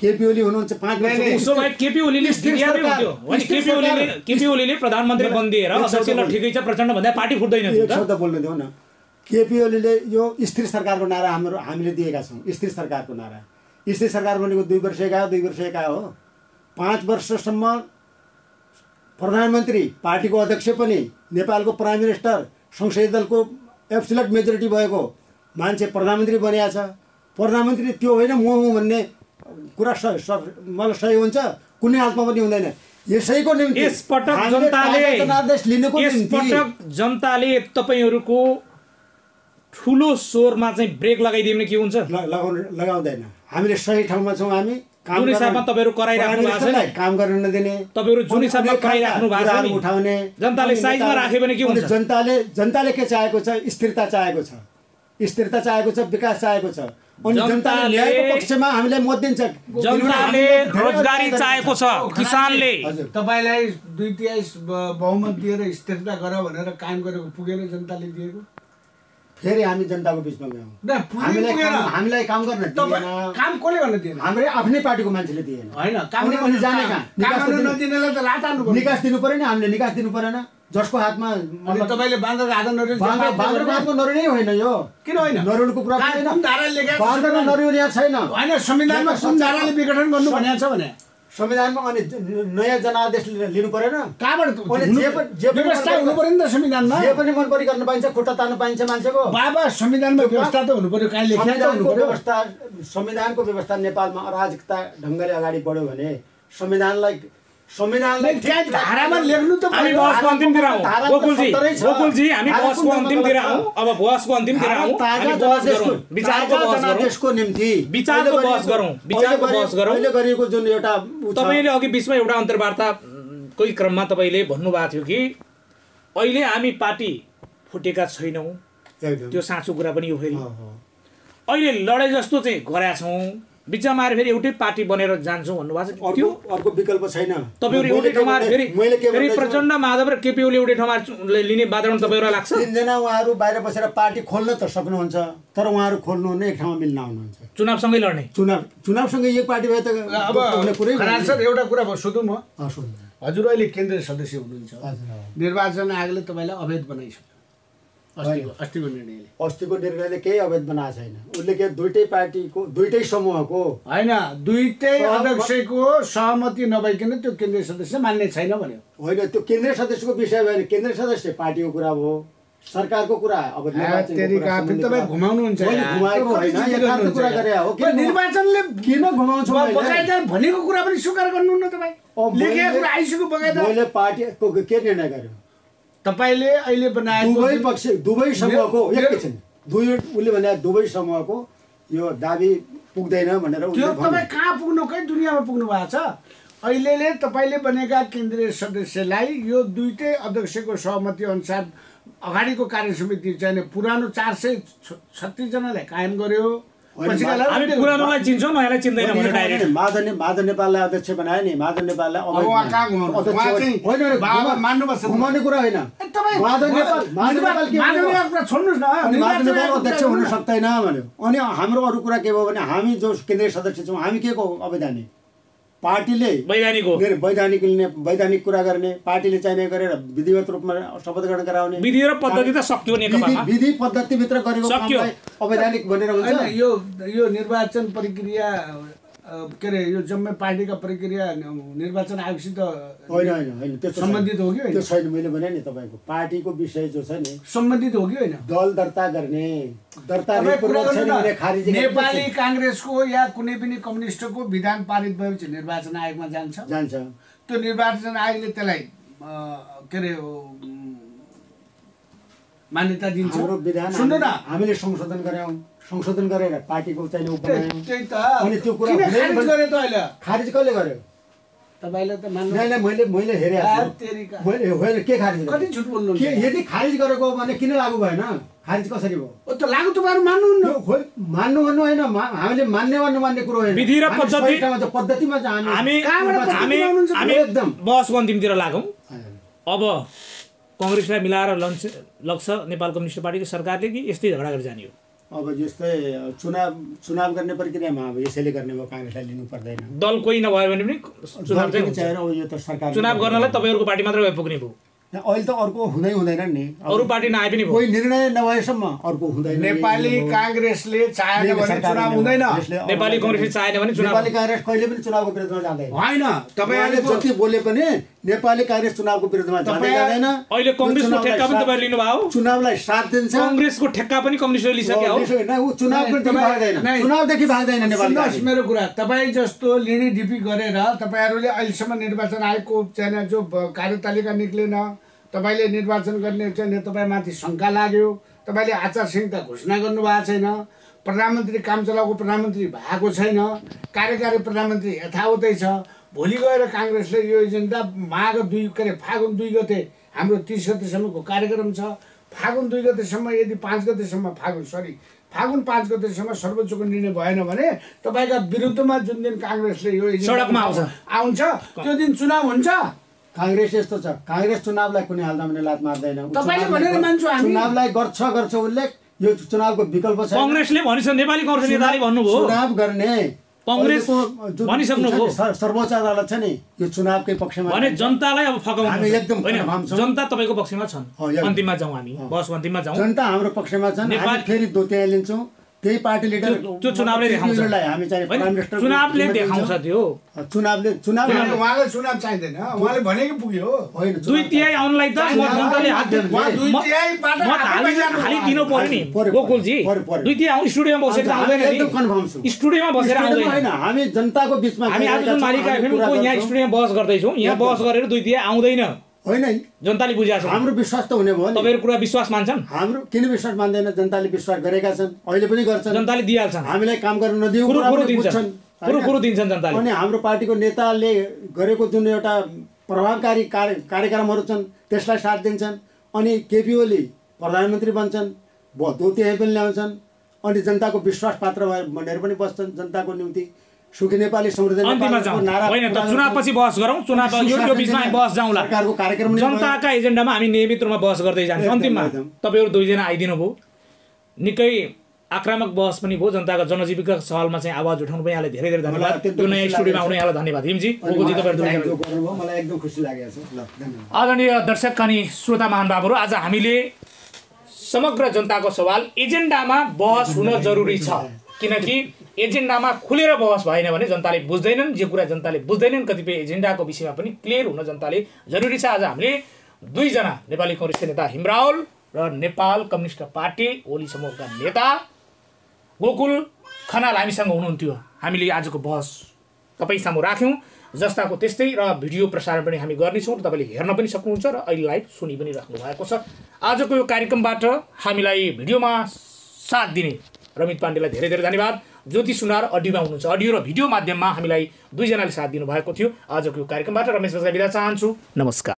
केपी ओली हुनुहुन्छ 5 वर्ष। उसो भए केपी ओलीले स्थितियामै हुन्थ्यो होइन? केपी ओलीले प्रधानमन्त्री बनिदिएर अध्यक्ष ल ठिकै छ, प्रचण्ड भन्दा पार्टी फुट्दैन थियो त? शब्द बोल्नु दिउँ न। केपी ओलीले यो स्थिर सरकारको नारा हामीले दिएका छौँ। स्थिर सरकारको नारा, स्थिर सरकार भनेको 2 वर्ष एका 2 वर्ष एका हो। 5 वर्षसम्म प्रधानमन्त्री, पार्टीको अध्यक्ष पनि, नेपालको प्राइम मिनिस्टर, संसदीय दलको एब्सोल्युट मेजोरिटी भएको मान्छे प्रधानमन्त्री बनिया छ। प्रधानमन्त्री त्यो होइन म हुँ भन्ने कुरा मलाई सही हुन्छ? कुनै हालतमा पनि हुँदैन। यसैको निम्ति यसपटक जनताले तपाईँहरूको ठुलो स्वरमा चाहिँ ब्रेक लगाइदियो भने के हुन्छ? लगाउँदैन। हामीले सही ठाउँमा छौँ। हामी जुन हिसाबमा तपाईँहरू कराइराख्नु भएको छ, काम गर्न नदिने, तपाईँहरू जुन हिसाबमा कराइराख्नु भएको छ उठाउने, जनताले साइजमा राख्यो भने के हुन्छ? जनताले के चाहेको छ? स्थिरता चाहेको छ, स्थिरता चाहेको छ, विकास चाहेको छ। अनि जनताले न्यायको पक्षमा हामीलाई मत दिन्छ। जनताले रोजगारी चाहेको छ, किसानले तपाईँलाई 2/3 बहुमत दिएर स्थिरता गर भनेर कायम गरेको पुगेन जनताले दिएको। फेरि हामी जनताको बिचमा गयौँ। हामीलाई काम गर्न दिएन। काम कसले गर्न दिएन? हाम्रो आफ्नै पार्टीको मान्छेले दिएन। होइन, काम अनि जाने कहाँ? नदिनेलाई त लात हान्नु पर्यो। निकास दिनु पऱ्यो नि, हामीले निकास दिनु परेन। जसको हातमा तपाईँले बाँदरको हात नरुल, बाँदरको हातको नरुल नै होइन यो। किन होइन? नरुलको कुरा कुन धाराले लेखेको? बाँदरको नरुल यहाँ छैन। होइन, संविधानमा कुन धाराले विघटन गर्नु भनेको छ भने संविधानमा अनि नयाँ जनादेश लिनु परेन। कहाँबाट व्यवस्था हुनु पर्यो नि त संविधानमा। जे पनि मन परि गर्न पाइन्छ, खुट्टा तान्नु पाइन्छ मान्छेको। बाबा संविधानमा व्यवस्था त हुनु पर्यो, कहाँ लेखेको त हुनु पर्यो। संविधानको व्यवस्था नेपालमा अराजकता ढङ्गले अगाडि बढ्यो भने संविधानलाई धारामा लेख्नु त हामी बहसको अन्तिमतिर आउँ गोकुलजी, हामी बहसको अन्तिमतिर आउँ। अब बहसको अन्तिमतिर आउँ, हामी बहस गरौँ, विचारको बहस गरौँ, देशको निम्ति विचारको बहस गरौँ, विचारको बहस गरौँ। अहिले गरिएको जुन एउटा तपाईले अघि बिचमा एउटा अन्तर्वार्ताकै क्रममा तपाईले भन्नुभएको थियो कि अहिले हामी पार्टी फुटेका छैनौँ, त्यो साँचो कुरा पनि हो। फेरि अहिले लडाइँ जस्तो चाहिँ गरेका छौँ, बिचमा आएर फेरि एउटै पार्टी बनेर जान्छौँ भन्नुभएको छ। त्यो अर्को विकल्प छैन। तपाईँहरू एउटै ठाउँमा फेरि प्रचण्ड माधव र केपी ओली एउटै ठाउँमा लिने वातावरण तपाईँहरूलाई लाग्छ? तीनजना उहाँहरू बाहिर बसेर पार्टी खोल्न त सक्नुहुन्छ, तर उहाँहरू खोल्नुहुन्न, एक ठाउँमा मिल्न आउनुहुन्छ, चुनावसँगै लड्ने। चुनावसँगै एक पार्टी भए त कुरै सर एउटा कुरा सोधौँ म। हजुर अहिले केन्द्रीय सदस्य हुनुहुन्छ, निर्वाचन आयोगले तपाईँलाई अवैध बनाइसक्यो अस्तिको निर्णयले केही अवैध बनाएको छैन। उसले के दुईटै पार्टीको दुईटै समूहको होइन, दुईटै अध्यक्षको सहमति नभइकन त्यो केन्द्रीय सदस्य मान्ने छैन भन्यो। होइन, त्यो केन्द्रीय सदस्यको विषय भएन, केन्द्रीय सदस्य पार्टीको कुरा हो, सरकारको कुरा। अब तपाईँ घुमाउनुहुन्छ, निर्वाचनले किन घुमाउँछु? बकाइदा भनेको कुरा पनि स्वीकार गर्नुहुन्न तपाईँ, लेखेको कुरा आइसक्यो बकाइदा। मैले पार्टीको के निर्णय गर्यो? तपाईले अहिले बनाएको दुवै समूहको एकैछिन उसले भने दुवै समूहको यो दाबी पुग्दैन भनेर त्यो तपाईँ कहाँ पुग्नु, कहीँ दुनियाँमा पुग्नु भएको छ? अहिले तपाईँले बनेका केन्द्रीय सदस्यलाई यो दुईटै अध्यक्षको सहमति अनुसार अगाडिको कार्यसमिति चाहिँ पुरानो 436 जनालाई कायम गर्यो। हामी पुरानोलाई चिन्छौँ, नयाँलाई चिन्दैन भनेर डाइरेक्ट माधव नेपाललाई अध्यक्ष बनायो नि। माधव नेपाललाई घुमाउने कुरा होइन, माधव नेपाल अध्यक्ष हुन सक्दैन भन्यो। अनि हाम्रो अरू कुरा के भयो भने हामी जो केन्द्रीय सदस्य छौँ, हामी के को अवैधानिक? पार्टीले वैधानिक कुरा गर्ने, पार्टीले चाहिने गरेर विधिवत रूपमा शपथ ग्रहण गराउने विधि र पद्धति त सक्यो नेकपामा। विधि पद्धतिभित्र गरेको कामलाई अवैधानिक भनेर हुन्छ। यो निर्वाचन प्रक्रिया के अरे यो जम्मै पार्टीका प्रक्रिया निर्वाचन आयोगसित होइन सम्बन्धित हो कि होइन? त्यो छैन। मैले भने नि तपाईँको पार्टीको विषय जो छ नि सम्बन्धित हो कि होइन? दल दर्ता गर्ने नेपाली काङ्ग्रेसको या कुनै पनि कम्युनिस्टको विधान पारित भएपछि निर्वाचन आयोगमा जान्छ। त्यो निर्वाचन आयोगले त्यसलाई के अरे मान्यता दिन्छ। सुन्नु न, हामीले संशोधन गरेर पार्टीको चाहिँ त्यही त। अनि त्यो कुरा खारिज गरे त अहिले? खारिज कसले गर्यो? तपाईले त मान्नु हैन। मैले हेरे होइन के खारिज कति झुट बोल्नु? यदि खारिज गरेको भने किन लागू भएन? खारिज कसरी भयो? ओ त लागू तपाईहरु मान्नुहुन्न होइन, हामीले मान्ने वा नमान्ने कुरो होइन। विधि र पद्धतिमा हामी एकदम बहसको अन्तिमतिर लागौँ। अब कांग्रेसलाई मिलाएर लग्छ नेपाल कम्युनिस्ट पार्टीको सरकारले कि यस्तै झगडा गरेर जाने हो? अब जस्तै चुनाव गर्ने प्रक्रियामा अब यसैले गर्ने भयो, कांग्रेसलाई लिनु पर्दैन। दल कोही नभयो भने पनि चुनाव गर्नलाई तपाईहरुको पार्टी मात्र पुग्ने भयो। अहिले त अर्को हुँदैन नि, अरु पार्टी नआए पनि कोही निर्णय नभएसम्म अर्को हुँदैन। नेपाली कांग्रेसले चाहेन भने चुनाव हुँदैन। नेपाली कांग्रेसले चाहेन भने चुनाव, नेपाली कांग्रेस कहिले पनि चुनावको विरुद्धमा जाँदैन। हैन, तपाईहरुले जति बोले पनि नेपाली कांग्रेस चुनावको विरुद्धमा जाँदैन। अहिले कांग्रेसको ठेक्का पनि तपाईहरुले लिनु भयो। चुनावलाई साथ दिन्छ। कांग्रेसको ठेक्का पनि कम्युनिस्टले लिसक्यो हो। उ चुनावदेखि भाग्दैन नेपाली कांग्रेस। मेरो कुरा, तपाई जस्तो लिडी डिपी गरेर तपाईहरुले अहिलेसम्म निर्वाचन आयोगको चाहिँ जो कार्यतालिका निक्लेन, तपाईले निर्वाचन गर्ने चाहिँ तपाईमाथि शंका लाग्यो, तपाईले आचार संहिता घोषणा गर्नु भएको छैन, प्रधानमन्त्री काम चलाएको प्रधानमन्त्री भएको छैन, कार्यकारी प्रधानमन्त्री यथावतै छ। भोलि गएर कांग्रेसले यो एजेन्डा फागुन 2 गते हाम्रो 30 गतेसम्मको कार्यक्रम छ। फागुन 2 गतेसम्म यदि 5 गतेसम्म फागुन 5 गतेसम्म सर्वोच्चको निर्णय भएन भने तपाईका विरुद्धमा जुन दिन कांग्रेसले यो सडकमा आउँछ त्यो दिन चुनाव हुन्छ। कांग्रेस यस्तो छ, कांग्रेस चुनावलाई कुनै हालमा पनि लात मार्दैन। तपाईले भनेर मान्छौ हामी चुनावलाई गर्छ उल्लेख, यो चुनावको विकल्प छ। कांग्रेसले भनिछ, नेपाली कांग्रेस नेताले भन्नुभयो चुनाव गर्ने कांग्रेसको भनिसक्नुभयो। सर्वोच्च अदालत छ नि यो चुनावकै पक्षमा भने जनतालाई अब फकाउनु हामी एकदम जनता तपाईको पक्षमा छन्। अन्तिममा जाउँ, हामी बस अन्तिममा जाउँ। जनता हाम्रो पक्षमा छन्। हामी फेरि त्यहाँ लिन्छौँ। त्यही पार्टी लिडर त्यो चुनावले देखाउँछ हामी चाहिँ प्राइम मिनिस्टर चुनावले देखाउँछ त्यो चुनावले उहाँलाई चुनाव चाहिँदैन उहाँले भनेकै पुग्यो होइन 2/3 आउनलाई त जनताले हालिदिनु पर्यो नि गोकुलजी 2/3 आउँ स्टुडियोमा बसेर आउँदैन एकदम कन्फर्म छु स्टुडियोमा बसेर आउँदैन होइन हामी जनताको बीचमा हामी आज जुन मालिका एफएमको यहाँ स्टुडियोमा बहस गर्दैछौँ यहाँ बहस गरेर 2/3 आउँदैन होइन जनताले बुझाएको छ हाम्रो विश्वास त हुने भयो नि तपाईहरु कुरा विश्वास मान्छन् हाम्रो किन विश्वास मान्दैन जनताले विश्वास गरेका छन् अहिले पनि गर्छन् जनताले दिइहाल्छन् हामीलाई काम गर्न नदिउ पुरो दिन्छन् जनताले अनि हाम्रो पार्टीको नेताले गरेको जुन एउटा प्रभावकारी कार्यक्रमहरू छन् त्यसलाई साथ दिन्छन् अनि केपी ओली प्रधानमन्त्री बन्छन् दोती पनि ल्याउँछन् अनि जनताको विश्वास पात्र भनेर पनि बस्छन् जनताको निम्ति सुखी नेपाली समृद्ध होइन त चुनावपछि बहस गरौँ चुनाव यो बीचमा हामी बहस जाउँला सरकारको कार्यक्रम जनताका एजेन्डामा हामी नियमित रूपमा बहस गर्दै जान्छौँ अन्तिममा तपाईहरु दुईजना आइदिनु भयो निकै आक्रामक बहस पनि भयो जनताका जनजीविका सवालमा चाहिँ आवाज उठाउनु पनि यहाँलाई धेरै धेरै धन्यवाद यो नयाँ स्टुडियोमा आउनु यहाँलाई धन्यवाद हिमजी गोकुलजी तपाईहरु मलाई एकदम खुसी लागेको छ ल धन्यवाद आदरणीय दर्शक अनि श्रोता महानुभावहरु आज हामीले समग्र जनताको सवाल एजेन्डामा बहस हुन जरुरी छ किनकि एजेन्डामा खुलेर बहस भएन भने जनताले बुझ्दैनन् जे कुरा जनताले बुझ्दैनन् कतिपय एजेन्डाको विषयमा पनि क्लियर हुन जनताले जरुरी छ आज हामीले दुईजना नेपाली कांग्रेसका नेता हिमरावल र नेपाल कम्युनिस्ट पार्टी ओली समूहका नेता गोकुल खनाल हामीसँग हुनुहुन्थ्यो हामीले आजको बहस तपाई सामु राख्यौं जस्ताको त्यस्तै र भिडियो प्रसारण पनि हामी गर्नेछौं र तपाईले हेर्न पनि सक्नुहुन्छ र अहिले लाइभ सुनि पनि राख्नु भएको छ आजको यो कार्यक्रमबाट हामीलाई भिडियोमा साथ दिने रमित पाण्डेलाई धेरै धेरै धन्यवाद ज्योति सुनार अडियोमा हुनुहुन्छ अडियो र भिडियो माध्यममा हामीलाई दुईजनाले साथ दिनु भएको थियो आजको यो कार्यक्रमबाट रमेश बस्दा बिदा चाहन्छु नमस्कार।